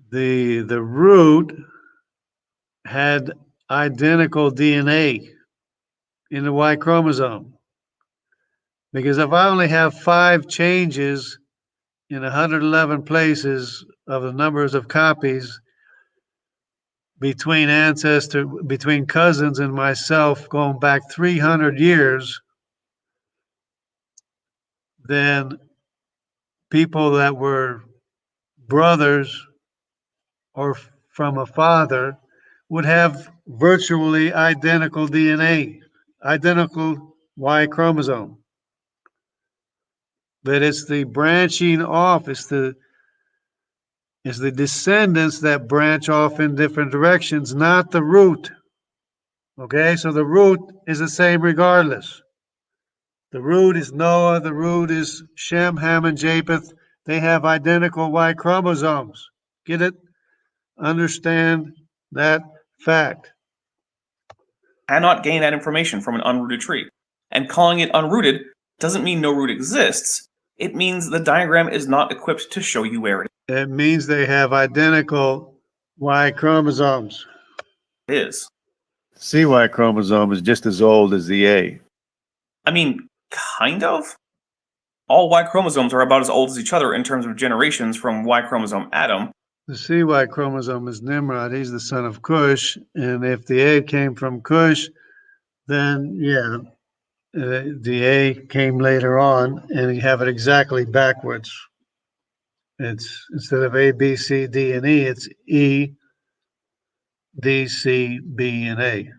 The root had identical DNA in the Y chromosome. Because if I only have 5 changes in 111 places of the numbers of copies between cousins and myself going back 300 years, then people that were brothers or from a father would have virtually identical DNA, identical Y chromosome. But it's the branching off, it's the descendants that branch off in different directions, not the root. Okay, so the root is the same regardless. The root is Noah, the root is Shem, Ham, and Japheth. They have identical Y chromosomes. Get it? Understand that fact. Cannot gain that information from an unrooted tree. And calling it unrooted doesn't mean no root exists. It means the diagram is not equipped to show you where it It means they have identical Y chromosomes. is. CY chromosome is just as old as the A. I mean, kind of. All Y chromosomes are about as old as each other in terms of generations from Y chromosome Adam. The CY chromosome is Nimrod. He's the son of Cush. And if the A came from Cush, then yeah, the A came later on, and you have it exactly backwards. It's instead of A, B, C, D, and E, it's E, D, C, B, and A.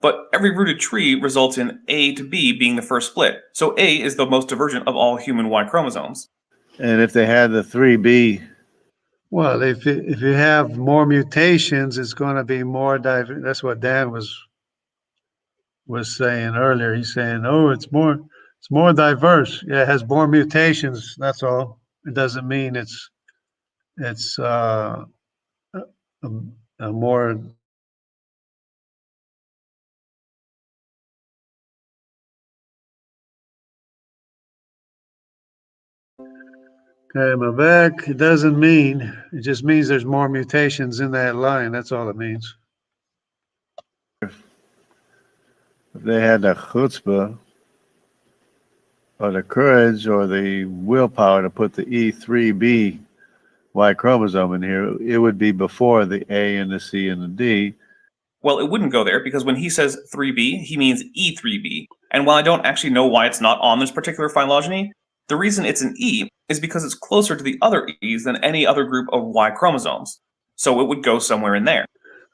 But every rooted tree results in A to B being the first split, so A is the most divergent of all human Y chromosomes. And if they had the 3B, Well, if you have more mutations, it's going to be more diverse. That's what Dan was saying earlier. He's saying, "Oh, it's more diverse. Yeah, it has more mutations. That's all. It doesn't mean it's a, a more." Okay, my back. It doesn't mean. It just means there's more mutations in that line. That's all it means. if they had the chutzpah or the courage or the willpower to put the E3B Y chromosome in here, it would be before the A and the C and the D. Well, it wouldn't go there because when he says 3B, he means E3B. And while I don't actually know why it's not on this particular phylogeny, the reason it's an E is because it's closer to the other E's than any other group of Y chromosomes. So it would go somewhere in there.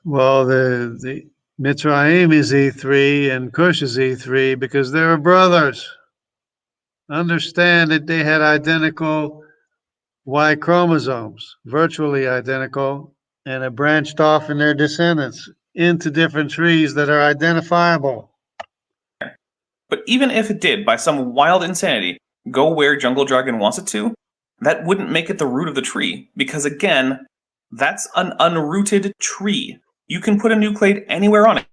Well, the Mitzrayim is E3 and Cush is E3 because they were brothers. Understand that they had identical Y chromosomes, virtually identical, and it branched off in their descendants into different trees that are identifiable. But even if it did, by some wild insanity, go where Jungle Dragon wants it to, that wouldn't make it the root of the tree, because again, that's an unrooted tree. You can put a nucleate anywhere on it.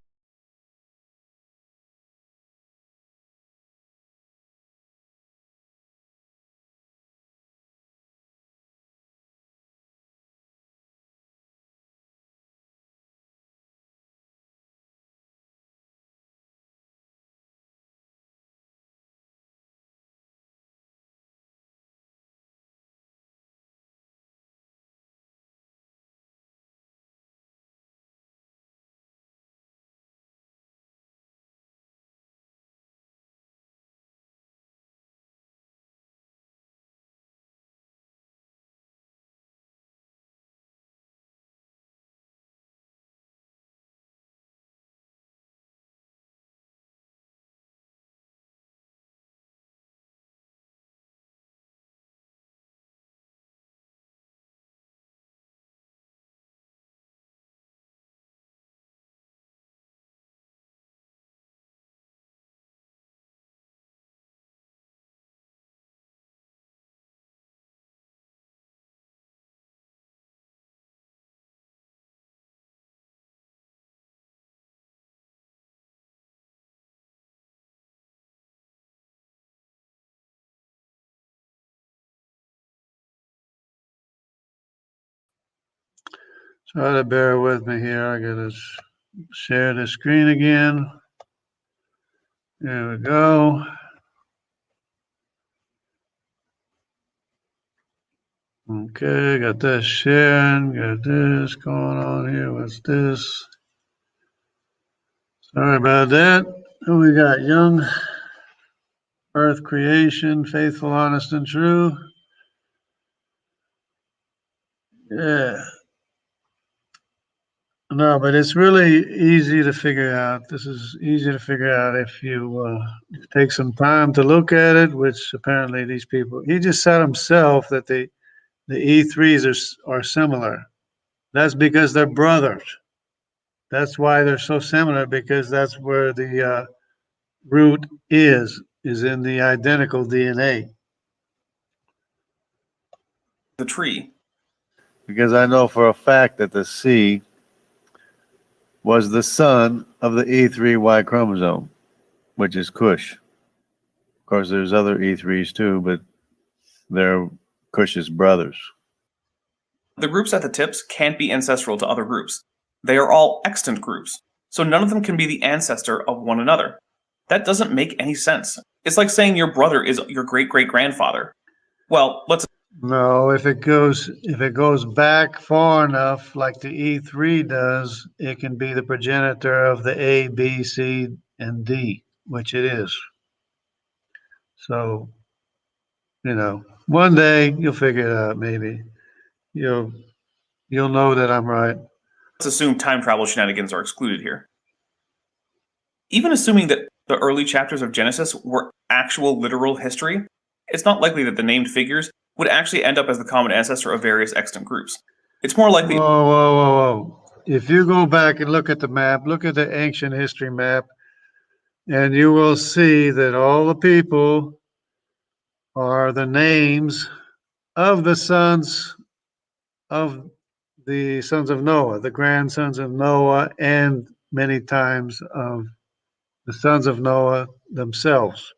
Try to bear with me here. I gotta share the screen again. There we go. Okay, got this sharing, got this going on here. What's this? Sorry about that. Who we got? Young Earth Creation, Faithful, Honest, and True. Yeah. No, but it's really easy to figure out. This is easy to figure out if you take some time to look at it, which apparently these people, he just said himself that the E3s are similar. That's because they're brothers. That's why they're so similar, because that's where the root is in the identical DNA. The tree. Because I know for a fact that the C was the son of the E3Y chromosome, which is Kush. Of course, there's other E3s too, but they're Kush's brothers. The groups at the tips can't be ancestral to other groups. They are all extant groups, so none of them can be the ancestor of one another. That doesn't make any sense. It's like saying your brother is your great-great-grandfather. Well, let's No, if it goes back far enough, like the E3 does, it can be the progenitor of the A, B, C, and D, which it is. So, one day you'll figure it out. Maybe you'll you'll know that I'm right. assume time travel shenanigans are excluded here. Even assuming that the early chapters of Genesis were actual literal history, it's not likely that the named figures would actually end up as the common ancestor of various extant groups. It's more likely Whoa, whoa, whoa, whoa! If you go back and look at the map, look at the ancient history map, and you will see that all the people are the names of the sons of the sons of Noah, the grandsons of Noah, and many times of the sons of Noah themselves.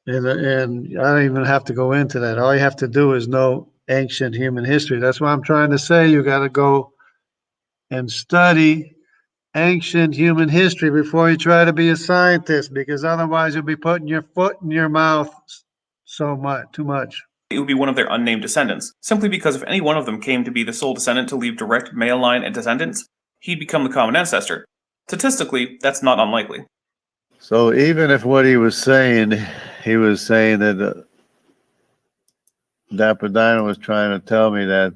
And I don't even have to go into that. All you have to do is know ancient human history. That's why I'm trying to say you got to go and study ancient human history before you try to be a scientist, because otherwise you'll be putting your foot in your mouth too much. it would be one of their unnamed descendants, simply because if any one of them came to be the sole descendant to leave direct male line and descendants, he'd become the common ancestor. Statistically, that's not unlikely. So even if what he was saying that Dapper Dino was trying to tell me that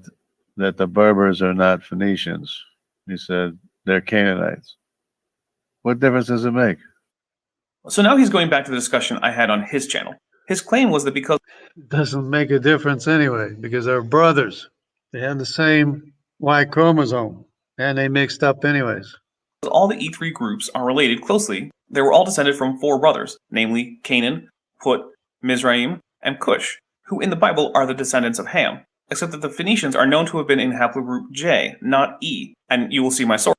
the Berbers are not Phoenicians. He said they're Canaanites. What difference does it make? So now he's going back to the discussion I had on his channel. His claim was that because It doesn't make a difference anyway, because they're brothers. They have the same Y chromosome, and they mixed up anyways. all the E3 groups are related closely, they were all descended from four brothers, namely Canaan, Put, Mizraim, and Cush, who in the Bible are the descendants of Ham, except that the Phoenicians are known to have been in haplogroup J, not E, and you will see my source.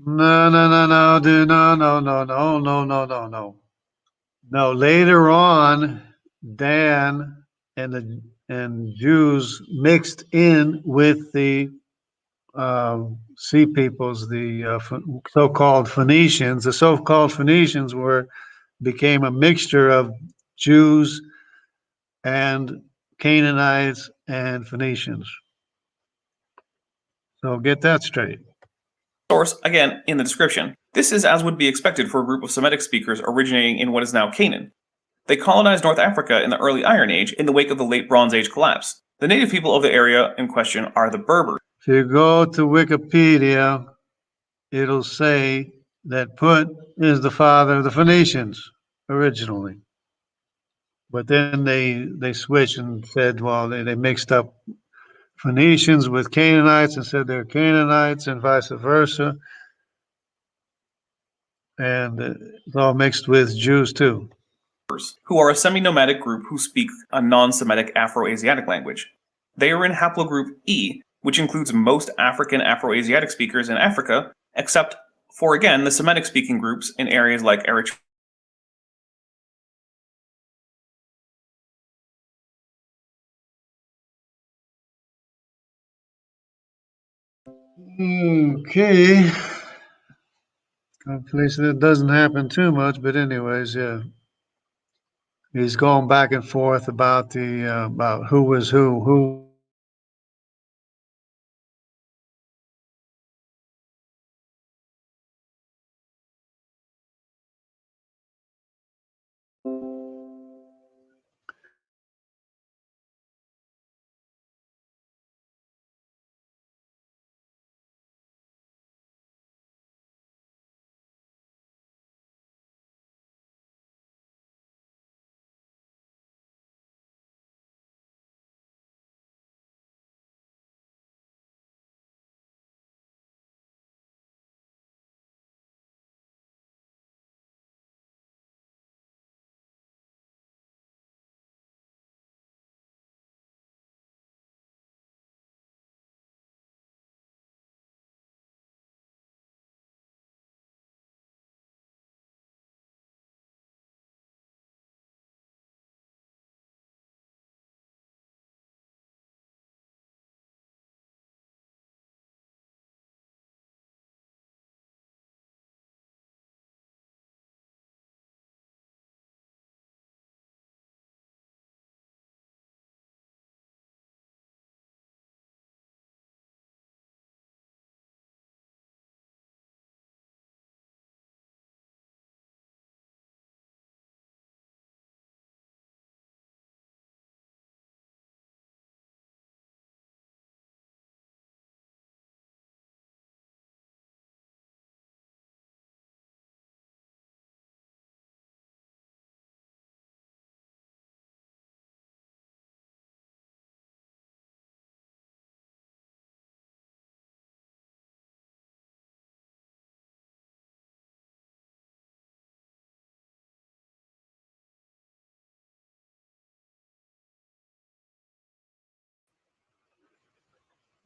No, no, no, no, dude, no, no, no, no, no, no, no, no. No, later on, Dan and Jews mixed in with the sea peoples, the so-called Phoenicians. The so-called Phoenicians became a mixture of Jews and Canaanites and Phoenicians. So get that straight. Source, again, in the description. This is as would be expected for a group of Semitic speakers originating in what is now Canaan. They colonized North Africa in the early Iron Age in the wake of the late Bronze Age collapse. The native people of the area in question are the Berbers. If you go to Wikipedia, it'll say that Put is the father of the Phoenicians originally. But then they switched and said, well, they mixed up Phoenicians with Canaanites and said they're Canaanites and vice versa. And it's all mixed with Jews too. Who are a semi-nomadic group who speak a non-Semitic Afro-Asiatic language. They are in haplogroup E, which includes most African Afro-Asiatic speakers in Africa, except for, again, the Semitic-speaking groups in areas like Eritrea Okay. Hopefully that doesn't happen too much, but anyways, yeah. He's going back and forth about the about who was who.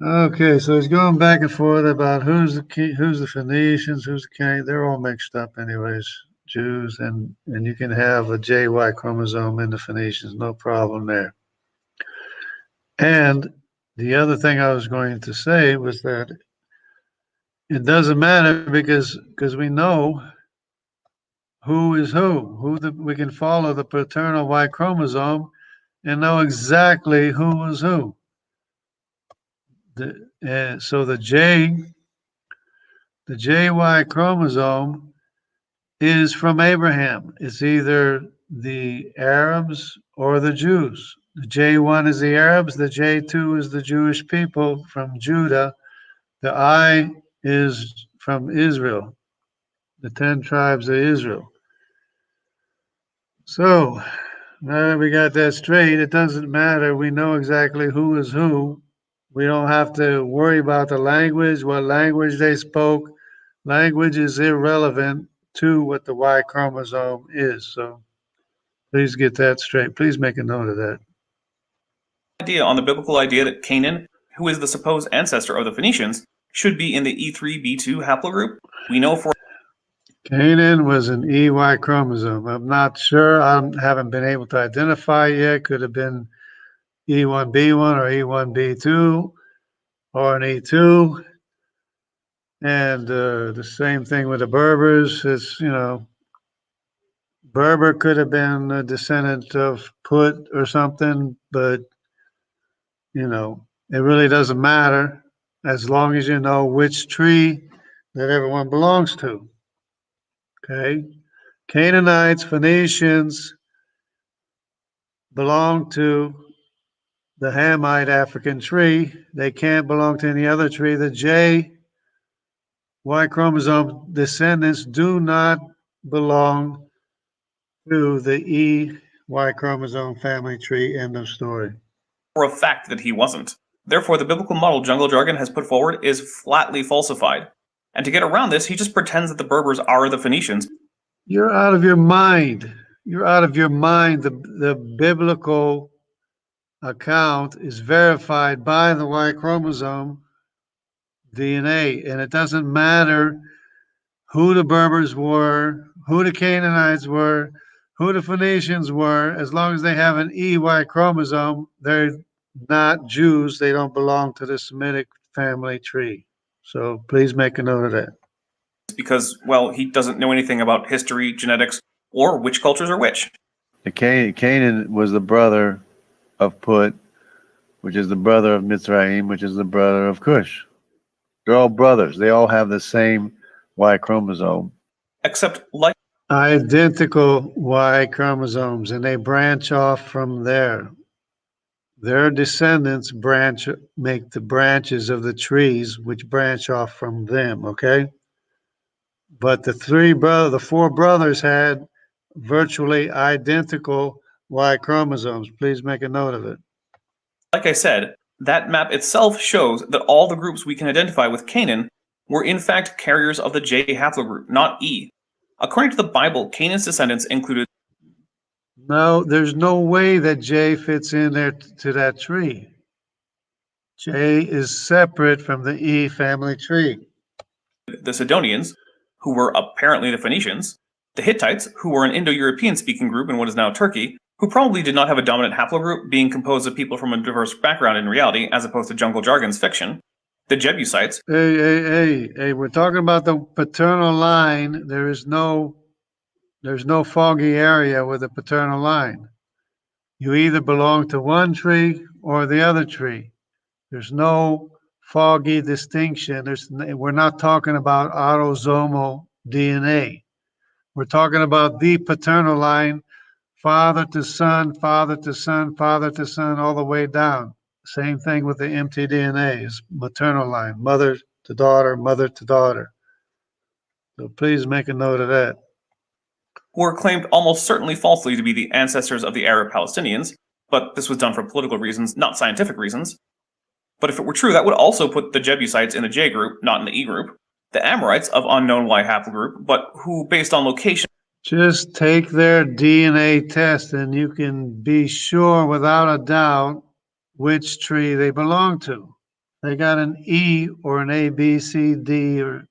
Okay, so he's going back and forth about who's the Phoenicians, who's the king. They're all mixed up, anyways. Jews and you can have a JY chromosome in the Phoenicians, no problem there. And the other thing I was going to say was that it doesn't matter because we know who is who. We can follow the paternal Y chromosome and know exactly who was who. So the JY chromosome is from Abraham. It's either the Arabs or the Jews. The J1 is the Arabs, the J2 is the Jewish people from Judah, the I is from Israel, the 10 tribes of Israel. So now that we got that straight, it doesn't matter. We know exactly who is who. We don't have to worry about the language, what language they spoke. Language is irrelevant to what the Y chromosome is. So please get that straight. Please make a note of that. Idea on the biblical idea that Canaan, who is the supposed ancestor of the Phoenicians, should be in the E3B2 haplogroup? We know for Canaan was an EY chromosome. I'm not sure. I haven't been able to identify yet. Could have been E1B1 or E1B2 or an E2. And the same thing with the Berbers. Berber could have been a descendant of Put or something, but it really doesn't matter as long as you know which tree that everyone belongs to. Okay. Canaanites, Phoenicians belong to the Hamite African tree. They can't belong to any other tree. The Y chromosome descendants do not belong to the Y chromosome family tree. End of story. a fact that he wasn't. Therefore, the biblical model Jungle Jargon has put forward is flatly falsified. And to get around this, he just pretends that the Berbers are the Phoenicians. You're out of your mind. You're out of your mind. The biblical account is verified by the Y chromosome DNA, and it doesn't matter who the Berbers were, who the Canaanites were, who the Phoenicians were, as long as they have an EY chromosome, they're not Jews. They don't belong to the Semitic family tree. So please make a note of that. because, well, he doesn't know anything about history, genetics, or which cultures are which. Canaan was the brother of Put, which is the brother of Mizraim, which is the brother of Cush. They're all brothers. They all have the same Y chromosome. Except, like Identical Y chromosomes, and they branch off from there. Their descendants make the branches of the trees which branch off from them, okay? But the four brothers had virtually identical Y chromosomes. Please make a note of it. I said, that map itself shows that all the groups we can identify with Canaan were in fact carriers of the J haplogroup, not E. According to the Bible, Canaan's descendants included No, there's no way that J fits in there to that tree. J is separate from the E family tree. the Sidonians, who were apparently the Phoenicians, the Hittites, who were an Indo-European speaking group in what is now Turkey, who probably did not have a dominant haplogroup, being composed of people from a diverse background in reality, as opposed to jungle jargon's fiction, the Jebusites. Hey, we're talking about the paternal line. There's no foggy area with a paternal line. You either belong to one tree or the other tree. There's no foggy distinction. We're not talking about autosomal DNA. We're talking about the paternal line, father to son, father to son, father to son, all the way down. Same thing with the mtDNA, is maternal line, mother to daughter, mother to daughter. So please make a note of that. Who were claimed almost certainly falsely to be the ancestors of the Arab Palestinians, but this was done for political reasons, not scientific reasons. But if it were true, that would also put the Jebusites in the J group, not in the E group, the Amorites of unknown Y haplogroup, but who, based on location, Just take their DNA test and you can be sure without a doubt which tree they belong to. They got an E or an A, B, C, D, or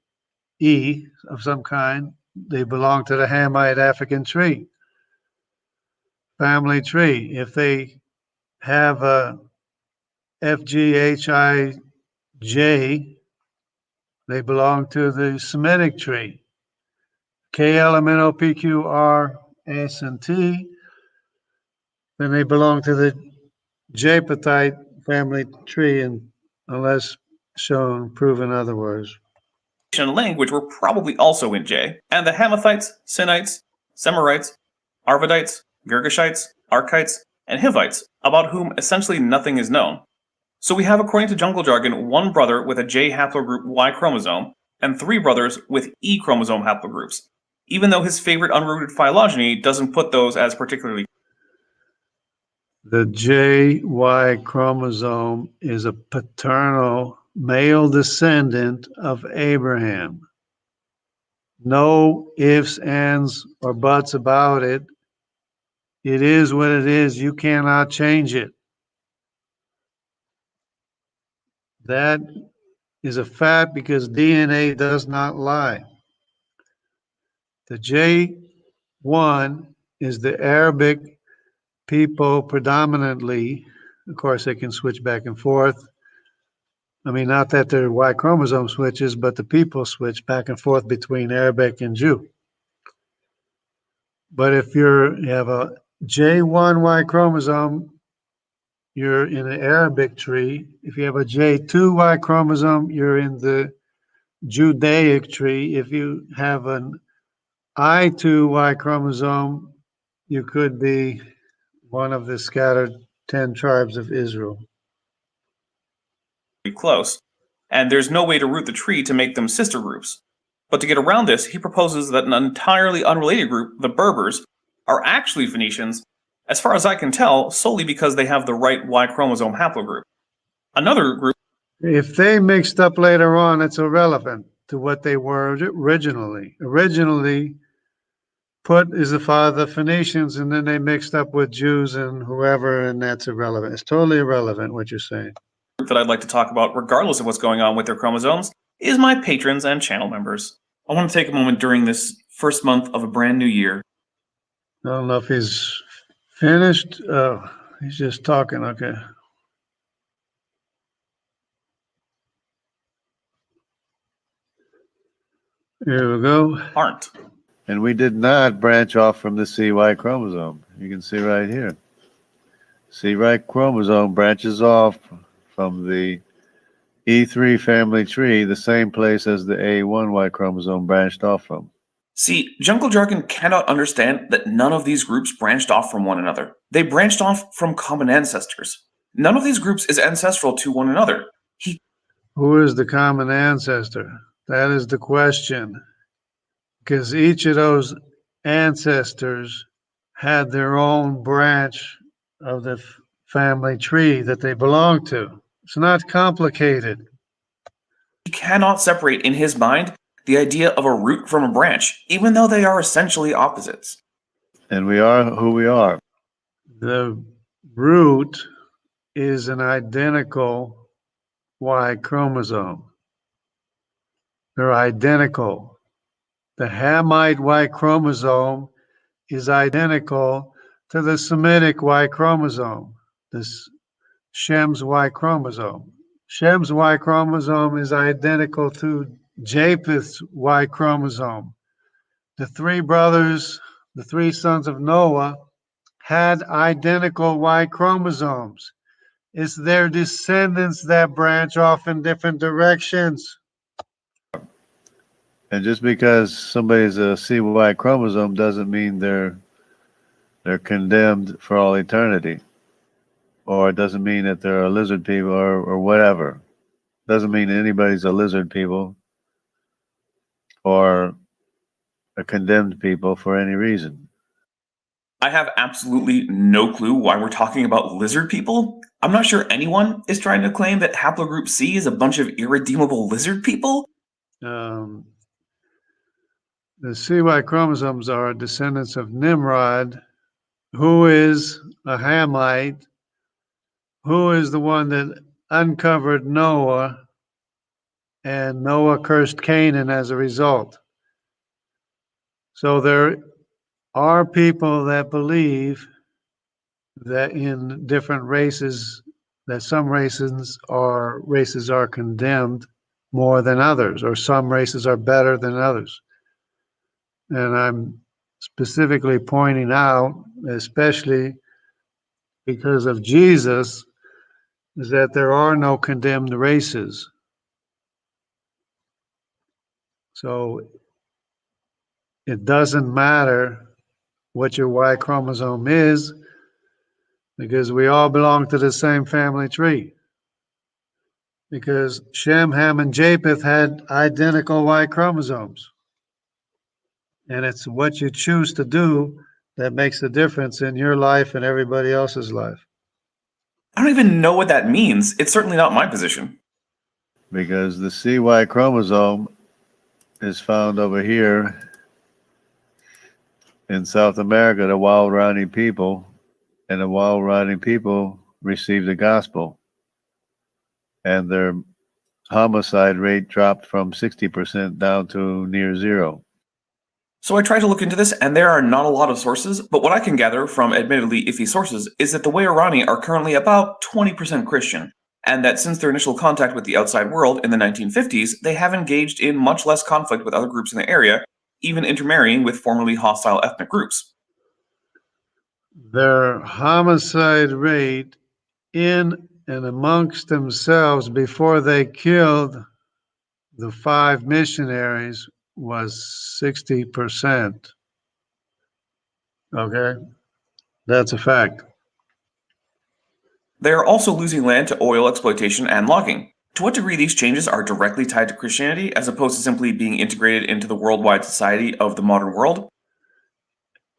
E of some kind. They belong to the Hamite African tree, family tree. If they have a FGHIJ, they belong to the Semitic tree. KLMNOPQRS and T, then they belong to the Japhetite family tree, and unless shown, proven otherwise. and language were probably also in J, and the Hamathites, Sinites, Semirites, Arvadites, Girgashites, Archites, and Hivites, about whom essentially nothing is known. So we have, according to jungle jargon, one brother with a J haplogroup Y chromosome, and three brothers with E chromosome haplogroups, even though his favorite unrooted phylogeny doesn't put those as particularly. The JY chromosome is a paternal male descendant of Abraham. No ifs, ands, or buts about it. It is what it is. You cannot change it. That is a fact because DNA does not lie. The J1 is the Arabic people predominantly. Of course, they can switch back and forth. I mean, not that their Y chromosome switches, but the people switch back and forth between Arabic and Jew. But if you have a J1 Y chromosome, you're in an Arabic tree. If you have a J2 Y chromosome, you're in the Judaic tree. If you have an I2 Y chromosome, you could be one of the scattered 10 tribes of Israel. Close, and there's no way to root the tree to make them sister groups. But to get around this, he proposes that an entirely unrelated group, the Berbers, are actually Phoenicians, as far as I can tell, solely because they have the right Y chromosome haplogroup. Another group. If they mixed up later on, it's irrelevant to what they were originally. Originally, Put is the father of the Phoenicians, and then they mixed up with Jews and whoever, and that's irrelevant. It's totally irrelevant what you're saying. That I'd like to talk about, regardless of what's going on with their chromosomes, is my patrons and channel members. I want to take a moment during this first month of a brand new year. I don't know if he's finished. Oh, he's just talking. Okay. Here we go. aren't. And we did not branch off from the CY chromosome. You can see right here. CY chromosome branches off from the E3 family tree, the same place as the A1Y chromosome branched off from. See, Jungle Jargon cannot understand that none of these groups branched off from one another. They branched off from common ancestors. None of these groups is ancestral to one another. Who is the common ancestor? That is the question. Because each of those ancestors had their own branch of the family tree that they belong to. It's not complicated. He cannot separate in his mind the idea of a root from a branch, even though they are essentially opposites. And we are who we are. The root is an identical Y chromosome. They're identical. The Hamite Y chromosome is identical to the Semitic Y chromosome, this Shem's Y chromosome. Shem's Y chromosome is identical to Japheth's Y chromosome. The three brothers, the three sons of Noah, had identical Y chromosomes. It's their descendants that branch off in different directions. And just because somebody's a CY chromosome doesn't mean they're condemned for all eternity. Or it doesn't mean that they're a lizard people or whatever. Doesn't mean anybody's a lizard people or a condemned people for any reason. I have absolutely no clue why we're talking about lizard people. I'm not sure anyone is trying to claim that haplogroup C is a bunch of irredeemable lizard people. The CY chromosomes are descendants of Nimrod, who is a Hamite, who is the one that uncovered Noah, and Noah cursed Canaan as a result. So there are people that believe that in different races, that some races are condemned more than others, or some races are better than others. And I'm specifically pointing out, especially because of Jesus, is that there are no condemned races. So it doesn't matter what your Y chromosome is, because we all belong to the same family tree. Because Shem, Ham, and Japheth had identical Y chromosomes. And it's what you choose to do that makes the difference in your life and everybody else's life. I don't even know what that means. It's certainly not my position. Because the CY chromosome is found over here in South America, the wild riding people, and the wild riding people received the gospel. And their homicide rate dropped from 60% down to near zero. So I tried to look into this, and there are not a lot of sources, but what I can gather from admittedly iffy sources is that the Waorani are currently about 20% Christian, and that since their initial contact with the outside world in the 1950s, they have engaged in much less conflict with other groups in the area, even intermarrying with formerly hostile ethnic groups. Their homicide rate in and amongst themselves before they killed the 5 missionaries was 60%. Okay? That's a fact. They are also losing land to oil exploitation and logging. To what degree these changes are directly tied to Christianity as opposed to simply being integrated into the worldwide society of the modern world?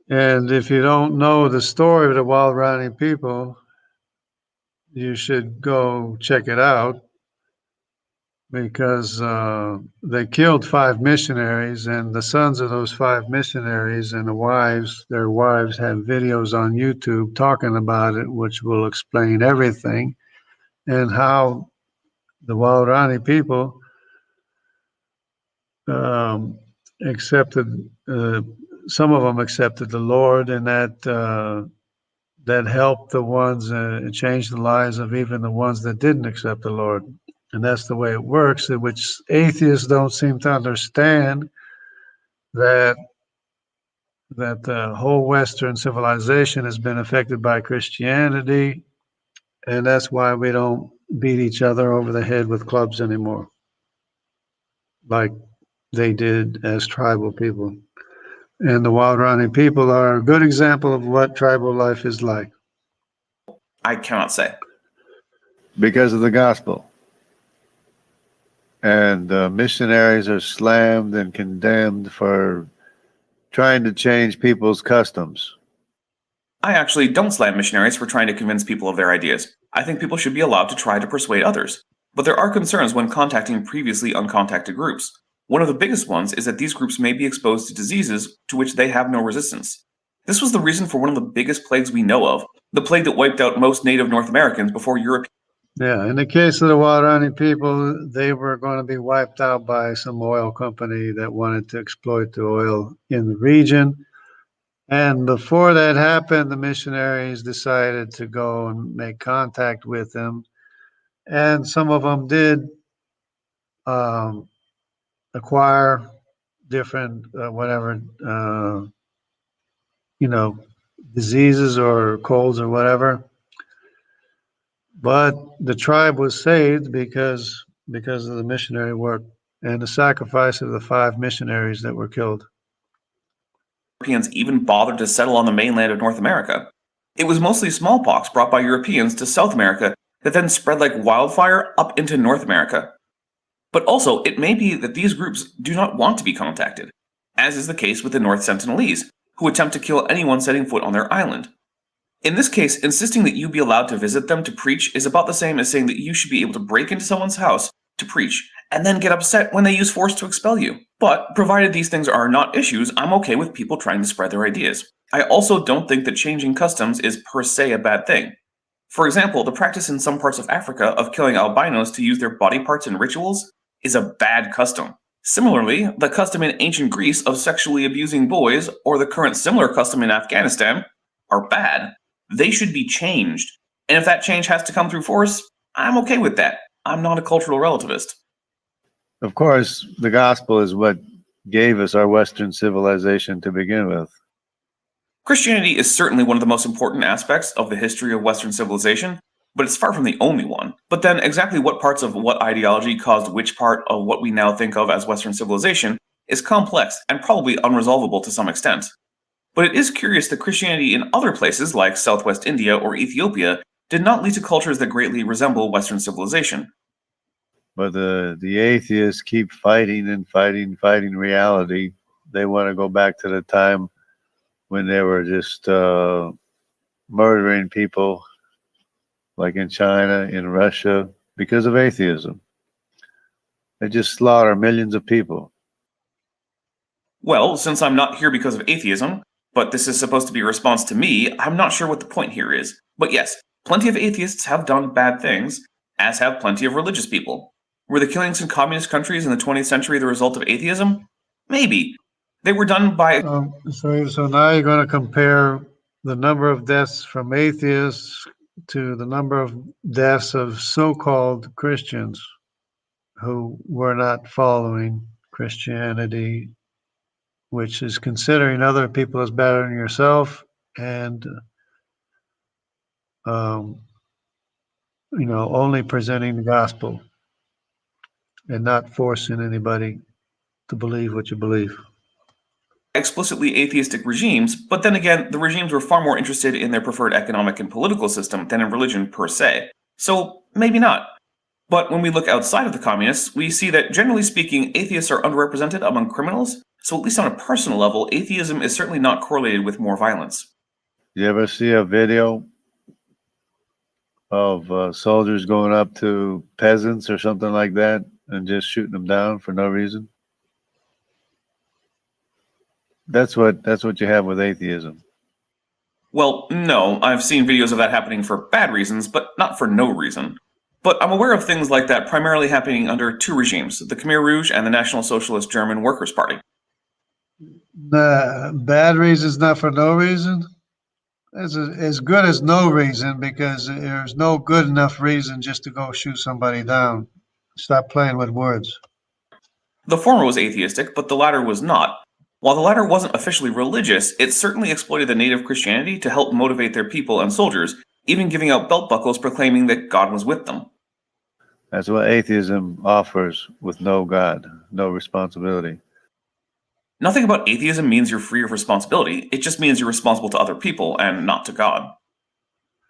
And if you don't know the story of the wild riding people, you should go check it out, because they killed 5 missionaries, and the sons of those 5 missionaries and their wives have videos on YouTube talking about it, which will explain everything, and how the Waorani people accepted, some of them accepted the Lord, and that helped the ones and changed the lives of even the ones that didn't accept the Lord. And that's the way it works, which atheists don't seem to understand, that the whole Western civilization has been affected by Christianity, and that's why we don't beat each other over the head with clubs anymore, like they did as tribal people. And the Waorani people are a good example of what tribal life is like. I cannot say. Because of the gospel. And missionaries are slammed and condemned for trying to change people's customs. I actually don't slam missionaries for trying to convince people of their ideas. I think people should be allowed to try to persuade others. But there are concerns when contacting previously uncontacted groups. One of the biggest ones is that these groups may be exposed to diseases to which they have no resistance. This was the reason for one of the biggest plagues we know of, the plague that wiped out most native North Americans before Europe. Yeah, in the case of the Waorani people, they were going to be wiped out by some oil company that wanted to exploit the oil in the region. And before that happened, the missionaries decided to go and make contact with them. And some of them did acquire different, you know, diseases or colds or whatever. But the tribe was saved because of the missionary work and the sacrifice of the 5 missionaries that were killed. Europeans even bothered to settle on the mainland of North America. It was mostly smallpox brought by Europeans to South America that then spread like wildfire up into North America. But also, it may be that these groups do not want to be contacted, as is the case with the North Sentinelese, who attempt to kill anyone setting foot on their island. In this case, insisting that you be allowed to visit them to preach is about the same as saying that you should be able to break into someone's house to preach, and then get upset when they use force to expel you. But, provided these things are not issues, I'm okay with people trying to spread their ideas. I also don't think that changing customs is per se a bad thing. For example, the practice in some parts of Africa of killing albinos to use their body parts in rituals is a bad custom. Similarly, the custom in ancient Greece of sexually abusing boys, or the current similar custom in Afghanistan, are bad. They should be changed. And if that change has to come through force, I'm okay with that. I'm not a cultural relativist. Of course, the gospel is what gave us our Western civilization to begin with. Christianity is certainly one of the most important aspects of the history of Western civilization, but it's far from the only one. But then exactly what parts of what ideology caused which part of what we now think of as Western civilization is complex and probably unresolvable to some extent. But it is curious that Christianity in other places like Southwest India or Ethiopia did not lead to cultures that greatly resemble Western civilization. But the atheists keep fighting and fighting reality. They want to go back to the time when they were just murdering people, like in China, in Russia, because of atheism. They just slaughter millions of people. Well, since I'm not here because of atheism, but this is supposed to be a response to me, I'm not sure what the point here is. But yes, plenty of atheists have done bad things, as have plenty of religious people. Were the killings in communist countries in the 20th century the result of atheism? Maybe. They were done by... So now you're going to compare the number of deaths from atheists to the number of deaths of so-called Christians who were not following Christianity, which is considering other people as better than yourself and, only presenting the gospel and not forcing anybody to believe what you believe. Explicitly atheistic regimes, but then again, the regimes were far more interested in their preferred economic and political system than in religion per se. So, maybe not. But when we look outside of the communists, we see that generally speaking, atheists are underrepresented among criminals, so at least on a personal level, atheism is certainly not correlated with more violence. You ever see a video of soldiers going up to peasants or something like that and just shooting them down for no reason? That's what you have with atheism. Well, no, I've seen videos of that happening for bad reasons, but not for no reason. But I'm aware of things like that primarily happening under 2 regimes, the Khmer Rouge and the National Socialist German Workers' Party. Bad reasons, not for no reason? That's as good as no reason, because there's no good enough reason just to go shoot somebody down. Stop playing with words. The former was atheistic, but the latter was not. While the latter wasn't officially religious, it certainly exploited the native Christianity to help motivate their people and soldiers, even giving out belt buckles proclaiming that God was with them. That's what atheism offers with no God, no responsibility. Nothing about atheism means you're free of responsibility, it just means you're responsible to other people and not to God.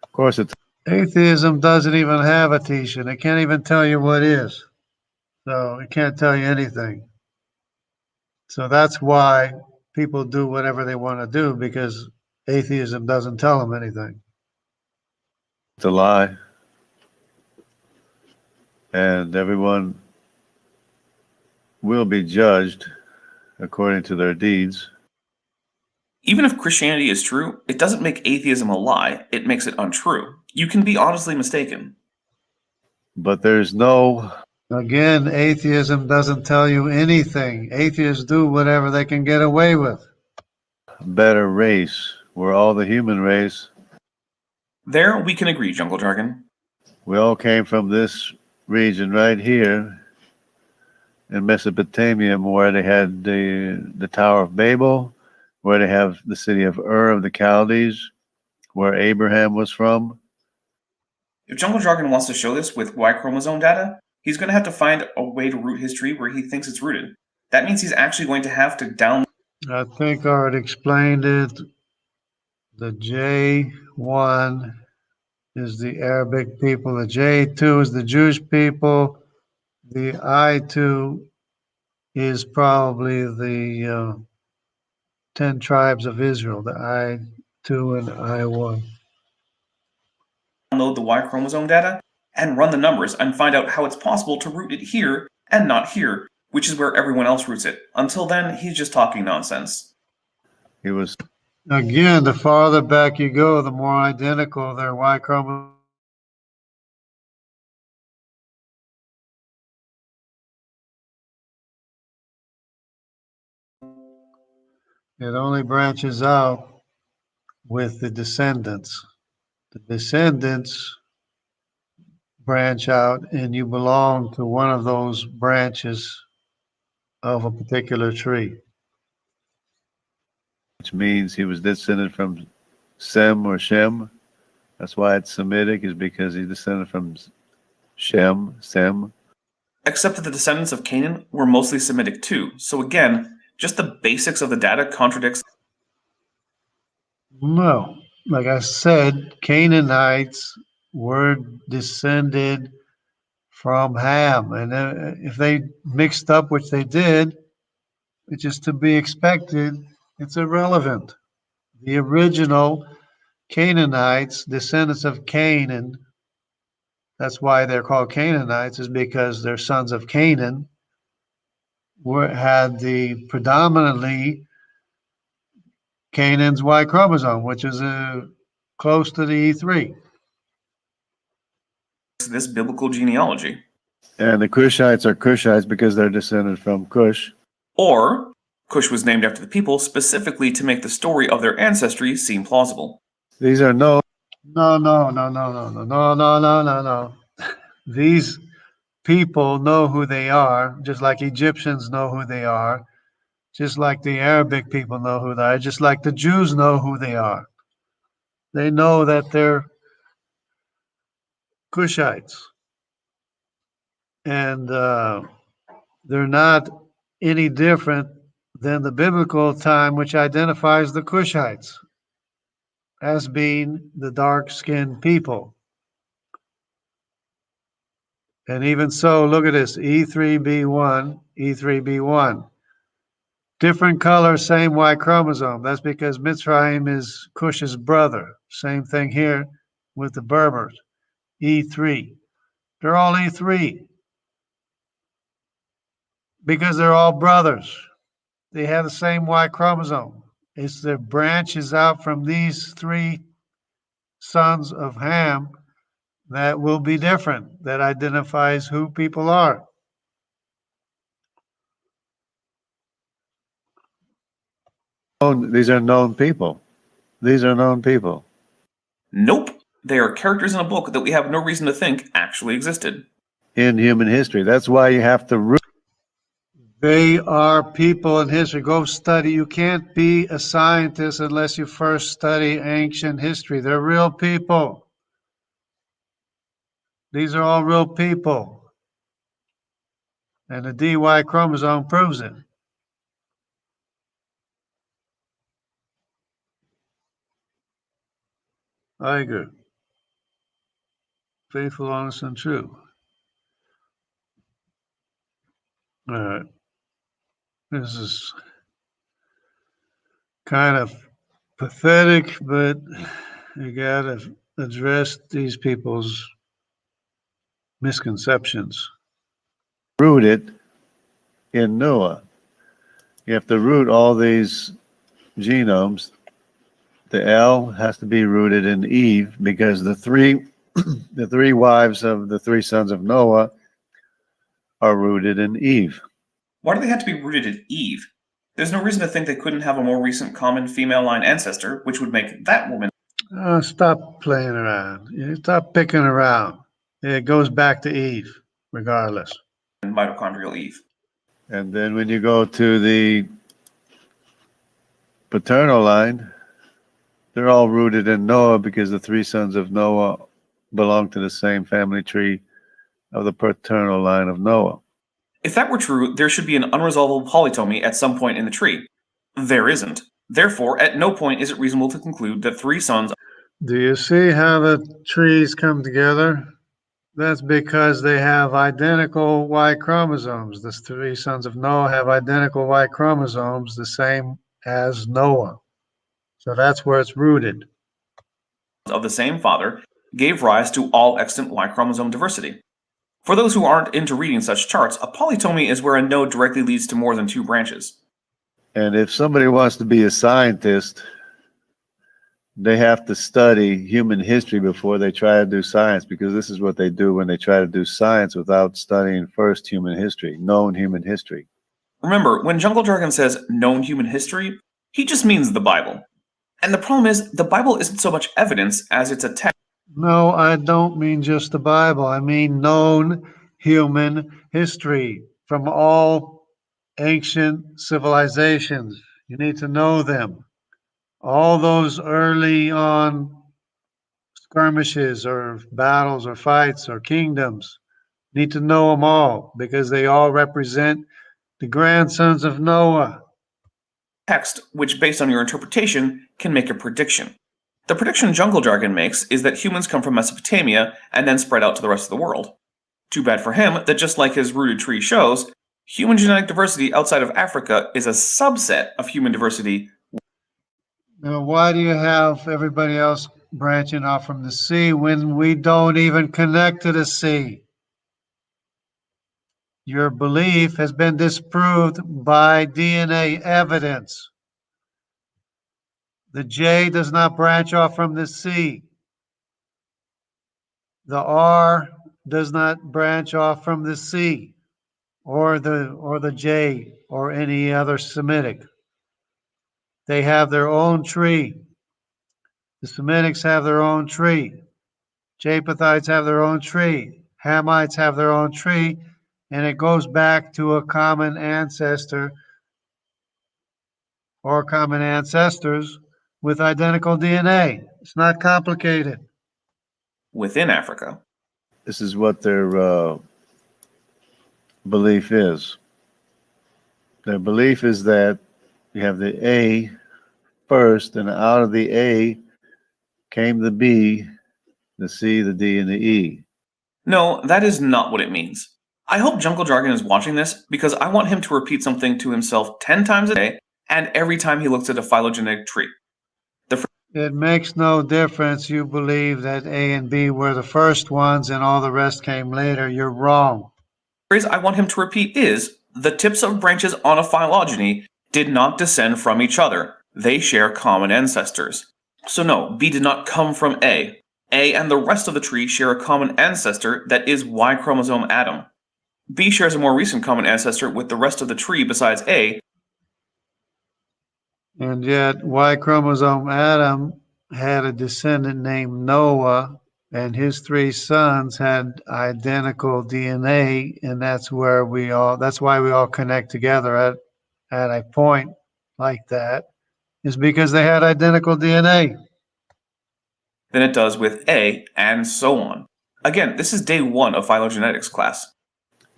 Of course, it's Atheism doesn't even have a teaching. It can't even tell you what is. So it can't tell you anything. So that's why people do whatever they want to do, because atheism doesn't tell them anything. a lie. And everyone will be judged according to their deeds. Even if Christianity is true, it doesn't make atheism a lie, it makes it untrue. You can be honestly mistaken. But there's no Again, atheism doesn't tell you anything. Atheists do whatever they can get away with. better race. We're all the human race. There, we can agree, Jungle Jargon. We all came from this region right here in Mesopotamia, where they had the Tower of Babel, where they have the city of Ur of the Chaldees, where Abraham was from. If Jungle Jargon wants to show this with Y chromosome data, he's going to have to find a way to root his tree where he thinks it's rooted. That means he's actually going to have to download. I think I already explained it. The J1 is the Arabic people. The J2 is the Jewish people. The I2 is probably the 10 tribes of Israel, the I2 and I1. Download the Y chromosome data and run the numbers and find out how it's possible to root it here and not here, which is where everyone else roots it. Until then, he's just talking nonsense. He was Again, the farther back you go, the more identical their Y chromosome. It only branches out with the descendants. The descendants branch out, and you belong to one of those branches of a particular tree. which means he was descended from Sem or Shem. That's why it's Semitic, is because he descended from Shem, Sem. Except that the descendants of Canaan were mostly Semitic too, so again, just the basics of the data contradicts. No, like I said, Canaanites were descended from Ham, and if they mixed up, which they did, which is to be expected, it's irrelevant. The original Canaanites, descendants of Canaan, that's why they're called Canaanites, is because they're sons of Canaan, had the predominantly Canaan's Y chromosome, which is close to the E3. This biblical genealogy. And the Cushites are Cushites because they're descended from Cush. Or, Cush was named after the people specifically to make the story of their ancestry seem plausible. These are known. No. These people know who they are, just like Egyptians know who they are, just like the Arabic people know who they are, just like the Jews know who they are. They know that they're Cushites. And they're not any different than the biblical time, which identifies the Cushites as being the dark-skinned people. And even so, look at this, E3B1, E3B1. Different color, same Y chromosome. That's because Mitzrayim is Cush's brother. Same thing here with the Berbers, E3. They're all E3 because they're all brothers. They have the same Y chromosome. It's the branches out from these three sons of Ham that will be different, that identifies who people are. These are known people. These are known people. Nope. They are characters in a book that we have no reason to think actually existed. In human history. That's why you have to root. They are people in history. Go study. You can't be a scientist unless you first study ancient history. They're real people. These are all real people. And the DY chromosome proves it. I agree. Faithful, honest, and true. All right. This is kind of pathetic, but you got to address these people's misconceptions. Rooted in Noah. You have to root all these genomes. The L has to be rooted in Eve because the three wives of the three sons of Noah are rooted in Eve. Why do they have to be rooted in Eve? There's no reason to think they couldn't have a more recent common female line ancestor, which would make that woman Stop playing around. You stop picking around. It goes back to Eve, regardless. mitochondrial Eve. And then when you go to the paternal line, they're all rooted in Noah because the three sons of Noah belong to the same family tree of the paternal line of Noah. If that were true, there should be an unresolvable polytomy at some point in the tree. There isn't. Therefore, at no point is it reasonable to conclude that three sons. Do you see how the trees come together? That's because they have identical Y chromosomes. The three sons of Noah have identical Y chromosomes, the same as Noah. So that's where it's rooted. Of the same father gave rise to all extant Y chromosome diversity. For those who aren't into reading such charts, a polytomy is where a node directly leads to more than two branches. And if somebody wants to be a scientist, they have to study human history before they try to do science, because this is what they do when they try to do science without studying first human history, known human history. Remember, when Jungle Dragon says known human history, he just means the Bible. And the problem is, the Bible isn't so much evidence as it's a text. No, I don't mean just the Bible. I mean known human history from all ancient civilizations. You need to know them. All those early on skirmishes or battles or fights or kingdoms, need to know them all because they all represent the grandsons of Noah. Text, which based on your interpretation, can make a prediction. The prediction Jungle Dragon makes is that humans come from Mesopotamia and then spread out to the rest of the world. Too bad for him that just like his rooted tree shows, human genetic diversity outside of Africa is a subset of human diversity. Now, why do you have everybody else branching off from the sea when we don't even connect to the sea? Your belief has been disproved by DNA evidence. The J does not branch off from the C. The R does not branch off from the C or the J or any other Semitic. They have their own tree. The Semitics have their own tree. Japhethites have their own tree. Hamites have their own tree, and it goes back to a common ancestor or common ancestors with identical DNA. It's not complicated. Within Africa. This is what their belief is. Their belief is that you have the A first, and out of the A came the B, the C, the D, and the E. No, that is not what it means. I hope Jungle Dragon is watching this because I want him to repeat something to himself 10 times a day and every time he looks at a phylogenetic tree. It makes no difference. You believe that A and B were the first ones and all the rest came later. You're wrong. The phrase I want him to repeat is, the tips of branches on a phylogeny did not descend from each other. They share common ancestors. So no, B did not come from A. A and the rest of the tree share a common ancestor that is Y chromosome Adam. B shares a more recent common ancestor with the rest of the tree besides A. And yet Y chromosome Adam had a descendant named Noah, and his three sons had identical DNA, and that's why we all connect together at a point like that, is because they had identical DNA. Than it does with A, and so on. Again, this is day 1 of phylogenetics class.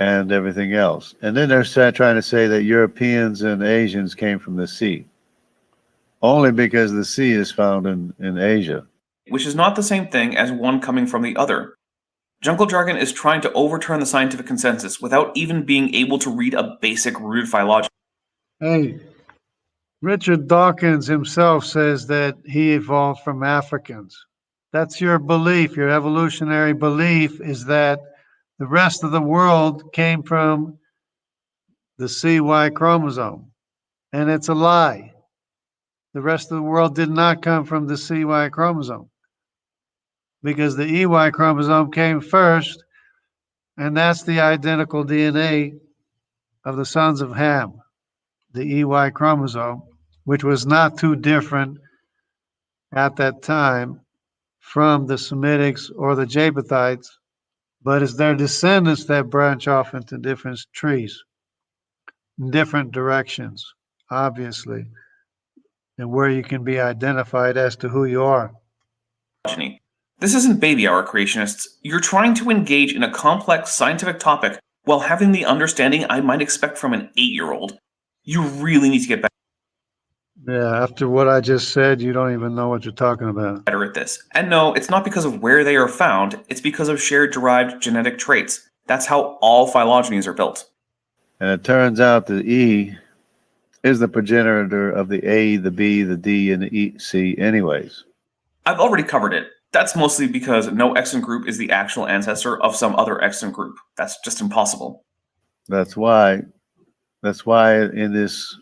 And everything else. And then they're trying to say that Europeans and Asians came from the sea. Only because the sea is found in Asia. Which is not the same thing as one coming from the other. Jungle Jargon is trying to overturn the scientific consensus without even being able to read a basic rooted phylogeny. Hey, Richard Dawkins himself says that he evolved from Africans. That's your belief. Your evolutionary belief is that the rest of the world came from the CY chromosome. And it's a lie. The rest of the world did not come from the CY chromosome because the EY chromosome came first, and that's the identical DNA of the sons of Ham, the EY chromosome, which was not too different at that time from the Semitics or the Japhethites, but it's their descendants that branch off into different trees, in different directions, obviously, and where you can be identified as to who you are. This isn't baby hour, creationists. You're trying to engage in a complex scientific topic while having the understanding I might expect from an 8-year-old. You really need to get Yeah, after what I just said, you don't even know what you're talking about. better at this. And no, it's not because of where they are found, it's because of shared derived genetic traits. That's how all phylogenies are built. And it turns out the E is the progenitor of the A, the B, the D, and the E, C anyways. I've already covered it. That's mostly because no extant group is the actual ancestor of some other extant group. That's just impossible. That's why in this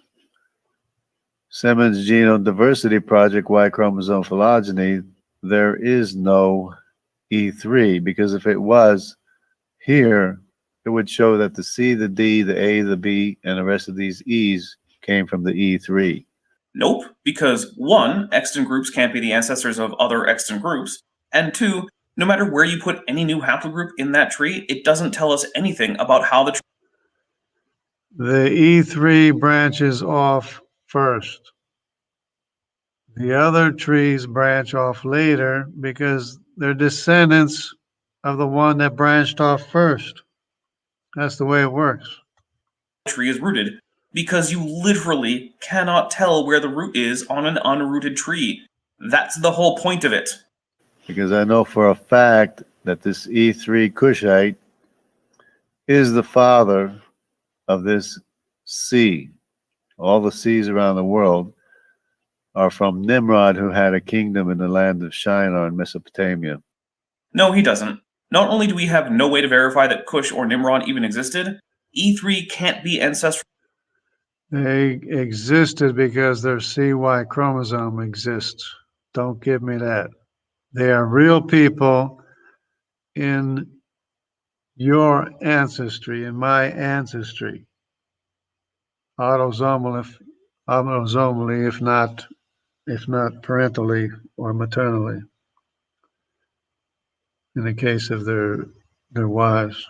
Simmons Genome Diversity Project, Y chromosome phylogeny, there is no E3, because if it was here, it would show that the C, the D, the A, the B, and the rest of these E's came from the E3. Nope, because 1, extant groups can't be the ancestors of other extant groups, and 2, no matter where you put any new haplogroup in that tree, it doesn't tell us anything about how the tree. The E3 branches off first. The other trees branch off later because they're descendants of the one that branched off first. That's the way it works. Tree is rooted, because you literally cannot tell where the root is on an unrooted tree. That's the whole point of it. Because I know for a fact that this E3 Cushite is the father of this C. All the C's around the world are from Nimrod, who had a kingdom in the land of Shinar in Mesopotamia. No, he doesn't. Not only do we have no way to verify that Cush or Nimrod even existed, E3 can't be ancestral. They existed because their CY chromosome exists. Don't give me that. They are real people in your ancestry, in my ancestry. Autosomally, if not parentally or maternally, in the case of their wives.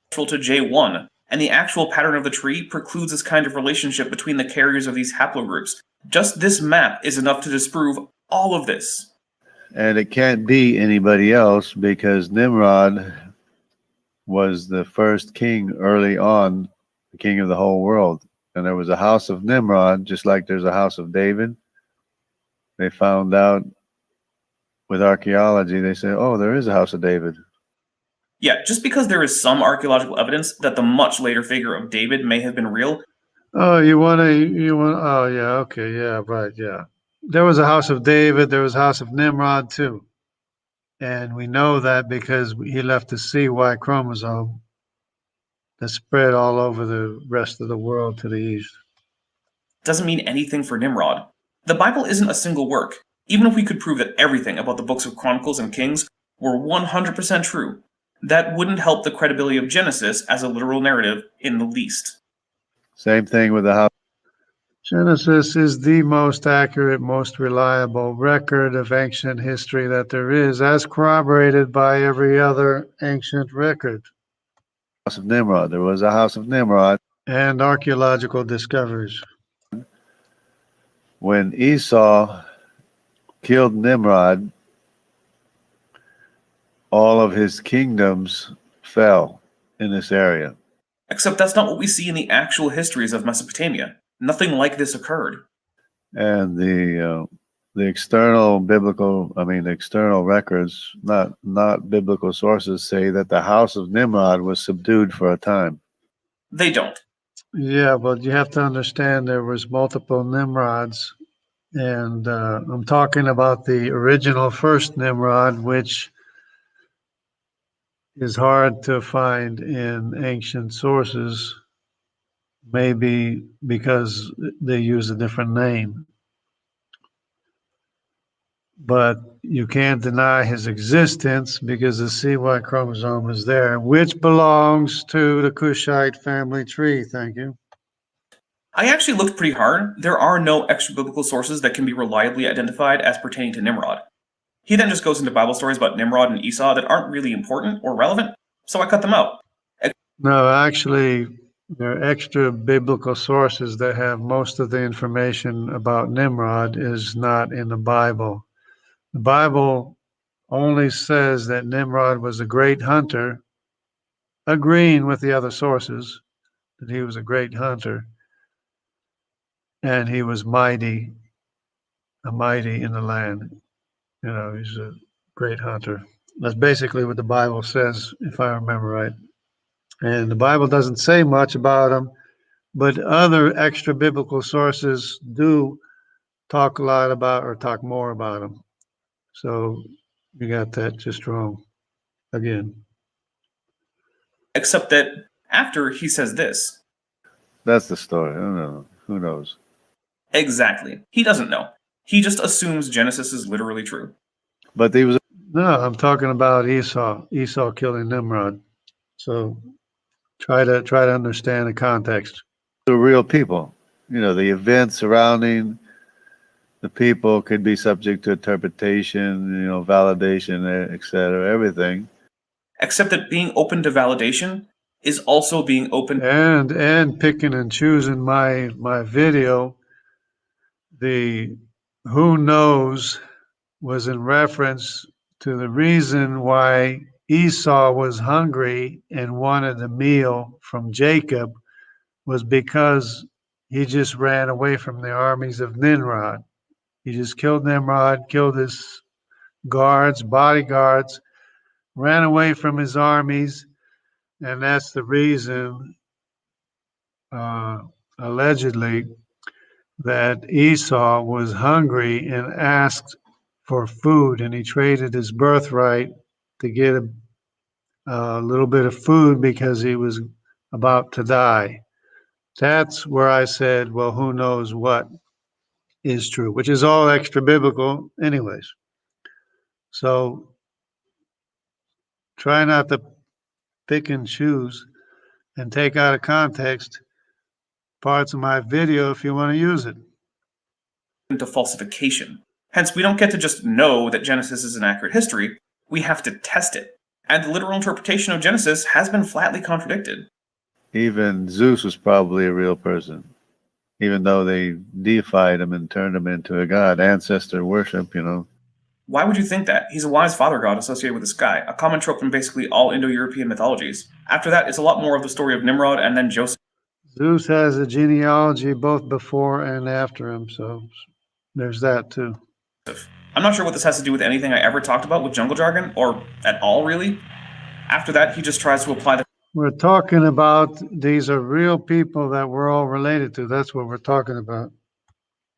To J1, and the actual pattern of the tree precludes this kind of relationship between the carriers of these haplogroups. Just this map is enough to disprove all of this. And it can't be anybody else because Nimrod was the first king early on, the king of the whole world. And there was a house of Nimrod, just like there's a house of David. They found out with archaeology, they say, oh, there is a house of David. Yeah, just because there is some archaeological evidence that the much later figure of David may have been real. Oh, oh, yeah, okay, yeah, right, yeah. There was a house of David, there was a house of Nimrod too. And we know that because he left the CY chromosome that spread all over the rest of the world to the east. Doesn't mean anything for Nimrod. The Bible isn't a single work. Even if we could prove that everything about the books of Chronicles and Kings were 100% true, that wouldn't help the credibility of Genesis as a literal narrative in the least. Same thing with the house. Genesis is the most accurate, most reliable record of ancient history that there is, as corroborated by every other ancient record House of Nimrod. There was a house of Nimrod. and archaeological discoveries. When Esau killed Nimrod, all of his kingdoms fell in this area. Except that's not what we see in the actual histories of Mesopotamia. Nothing like this occurred. And the external the external records, not biblical sources, say that the house of Nimrod was subdued for a time. They don't. Yeah, but you have to understand there was multiple Nimrods, and I'm talking about the original first Nimrod, which is hard to find in ancient sources, maybe because they use a different name. But you can't deny his existence because the CY chromosome is there, which belongs to the Kushite family tree. Thank you. I actually looked pretty hard. There are no extra biblical sources that can be reliably identified as pertaining to Nimrod. He then just goes into Bible stories about Nimrod and Esau that aren't really important or relevant, so I cut them out. No, actually, there are extra biblical sources that have most of the information about Nimrod is not in the Bible. The Bible only says that Nimrod was a great hunter, agreeing with the other sources that he was a great hunter, and he was mighty in the land. You know, he's a great hunter. That's basically what the Bible says, if I remember right. And the Bible doesn't say much about him, but other extra biblical sources do talk a lot about or talk more about him. So you got that just wrong again. Except that after he says this. That's the story. I don't know. Who knows? Exactly. He doesn't know. He just assumes Genesis is literally true. But he was No, I'm talking about Esau killing Nimrod. So try to understand the context. a real people. You know, the events surrounding the people could be subject to interpretation, validation, etc., everything. Except that being open to validation is also being open And picking and choosing my video, the who knows was in reference to the reason why Esau was hungry and wanted a meal from Jacob was because he just ran away from the armies of Nimrod. He just killed Nimrod, killed his bodyguards, ran away from his armies, and that's the reason, uh, allegedly, that Esau was hungry and asked for food, and he traded his birthright to get a little bit of food because he was about to die. That's where I said, well, who knows what is true, which is all extra biblical, anyways. So try not to pick and choose and take out of context parts of my video if you want to use it. to falsification. Hence, we don't get to just know that Genesis is an accurate history, we have to test it. And the literal interpretation of Genesis has been flatly contradicted. Even Zeus was probably a real person, even though they deified him and turned him into a god. Ancestor worship, Why would you think that? He's a wise father god associated with the sky, a common trope from basically all Indo-European mythologies. After that, it's a lot more of the story of Nimrod and then Joseph. Zeus has a genealogy both before and after him, so there's that too. I'm not sure what this has to do with anything I ever talked about with jungle jargon, or at all, really. After that, he just tries to apply the We're talking about these are real people that we're all related to. That's what we're talking about.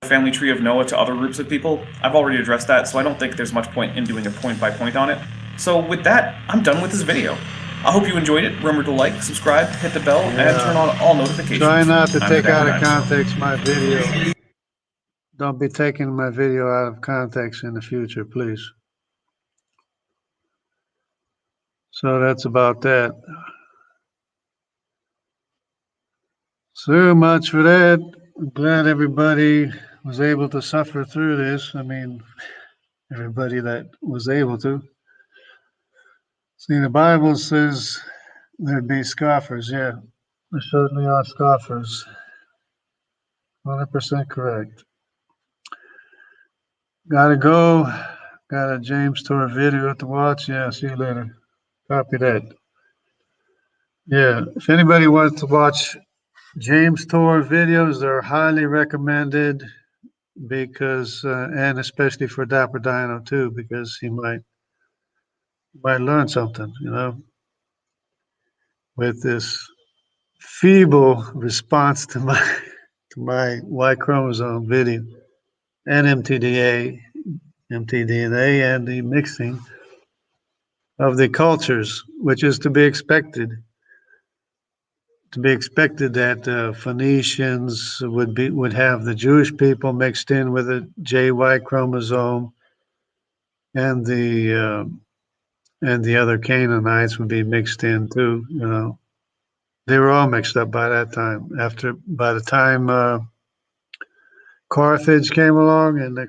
family tree of Noah to other groups of people. I've already addressed that, so I don't think there's much point in doing a point by point on it. So with that, I'm done with this video. I hope you enjoyed it. Remember to like, subscribe, hit the bell, and turn on all notifications. Try not to I'm take out Dapper of Dino. context my video. Don't be taking my video out of context in the future, please. So that's about that. So much for that. I'm glad everybody was able to suffer through this. I mean, everybody that was able to. See, the Bible says there'd be scoffers. Yeah, there certainly are scoffers. 100% correct. Gotta go. Got a James Tour video to watch. Yeah, see you later. Copy that. Yeah, if anybody wants to watch James Tour videos, they're highly recommended because, and especially for Dapper Dino too, because he might learn something, with this feeble response to my to my Y chromosome video and MTDA, and the mixing of the cultures, which is to be expected. To be expected that Phoenicians would have the Jewish people mixed in with a JY chromosome, and the other Canaanites would be mixed in too. They were all mixed up by that time. By the time Carthage came along, and the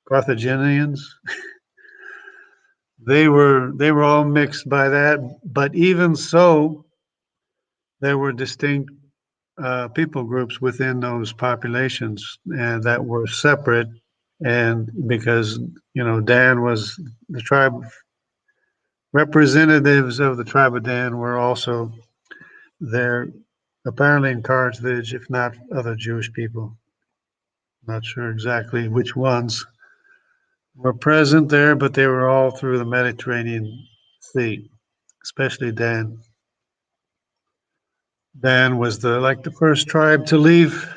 Carthaginians, they were all mixed by that. But even so, there were distinct people groups within those populations and that were separate. And because Dan was the tribe, representatives of the tribe of Dan were also there, apparently in Carthage, if not other Jewish people. Not sure exactly which ones were present there, but they were all through the Mediterranean Sea, especially Dan. Dan was the first tribe to leave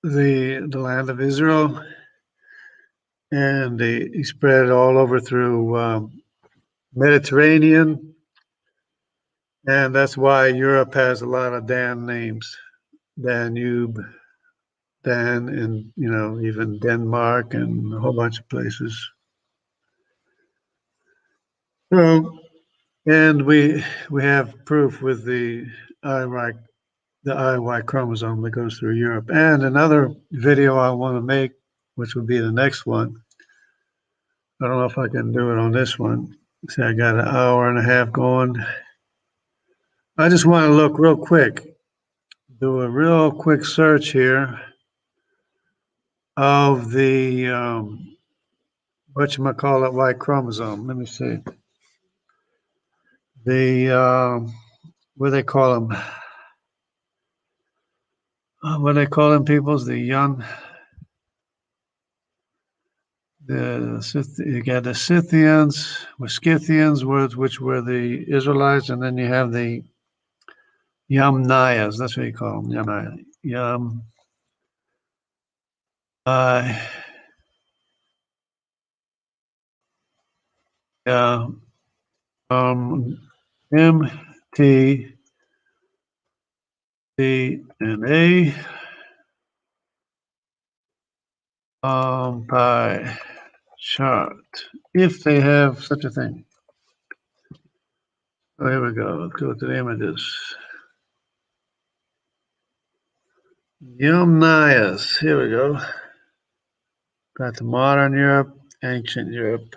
the land of Israel, and he spread it all over through Mediterranean, and that's why Europe has a lot of Dan names, Danube, Dan, and even Denmark and a whole bunch of places. So, and we have proof with the IY chromosome that goes through Europe. And another video I want to make, which would be the next one. I don't know if I can do it on this one. See, I got an hour and a half going. I just want to look real quick, do a real quick search here of the whatchamacallit Y chromosome. Let me see. The what do they call them? What do they call them peoples? You got the Scythians, Scythians, which were the Israelites, and then you have the Yamnayas. That's what you call them, Yamnaya. Yeah, M, T, D, and A, by chart, if they have such a thing. Oh, here we go. Let's go to the images. Yamnayas. Here we go. Got the modern Europe, ancient Europe.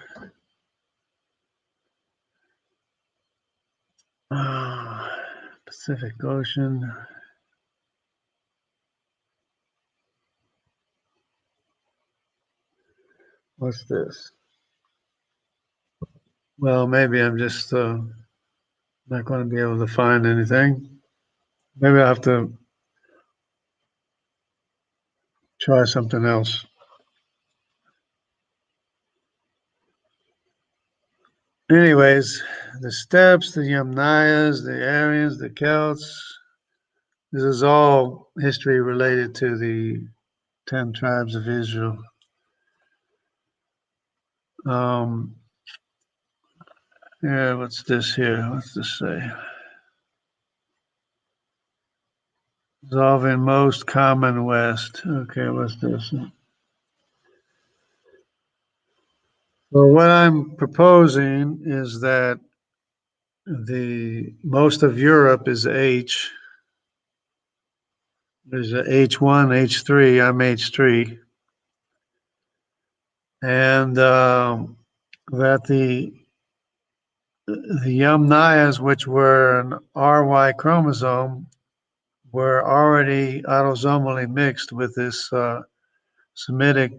Pacific Ocean. What's this? Well, maybe I'm just not going to be able to find anything. Maybe I'll have to try something else. Anyways, the steppes, the Yamnayas, the Aryans, the Celts. This is all history related to the 10 tribes of Israel. Yeah, what's this here? What's this say? Resolving most common West. Okay, what's this? So what I'm proposing is that the most of Europe is H. There's a H1, H3. I'm H3, and that the Yamnayas, which were an RY chromosome, were already autosomally mixed with this Semitic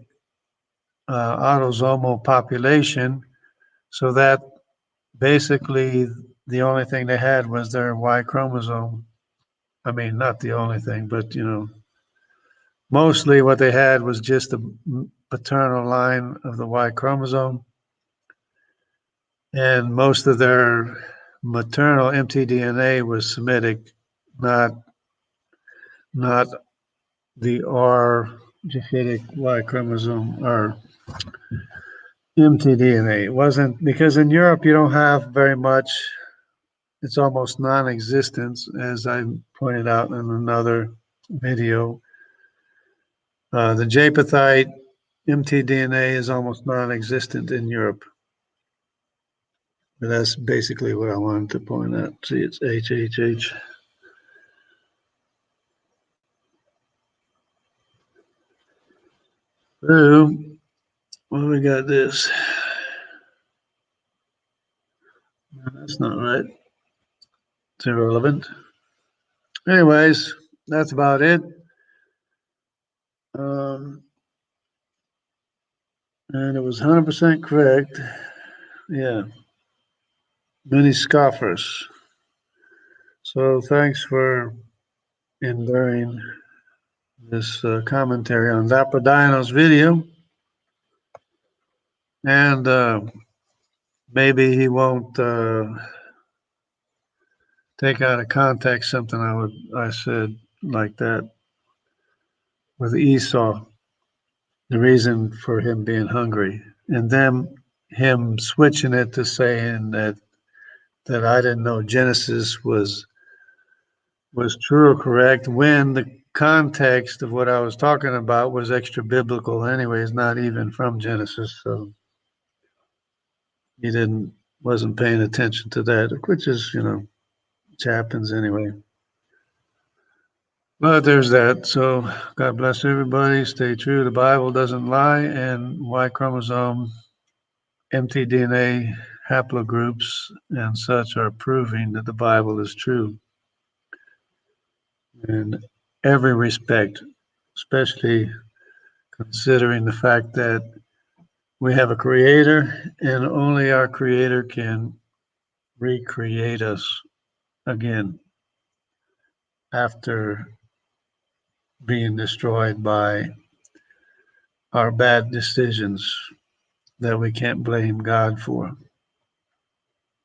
autosomal population, so that basically the only thing they had was their Y chromosome. I mean, not the only thing, but mostly what they had was just the paternal line of the Y chromosome, and most of their maternal mtDNA was Semitic, not the R genetic Y chromosome or mtDNA. It wasn't because in Europe you don't have very much. It's almost non-existent, as I pointed out in another video. The Japhethite mtDNA is almost non-existent in Europe. But that's basically what I wanted to point out. See, it's HHH. So, well, we got this. No, that's not right. It's irrelevant. Anyways, that's about it. And it was 100% correct. Yeah. Many scoffers. So thanks for enduring this commentary on Dapper Dino's video. And maybe he won't take out of context something I said like that with Esau, the reason for him being hungry, and then him switching it to saying that I didn't know Genesis was true or correct when the context of what I was talking about was extra biblical anyways, not even from Genesis. So he wasn't paying attention to that, which is, which happens anyway. But there's that. So God bless everybody. Stay true. The Bible doesn't lie, and Y chromosome, mtDNA haplogroups, and such are proving that the Bible is true in every respect, especially considering the fact that we have a creator and only our creator can recreate us again after being destroyed by our bad decisions that we can't blame God for.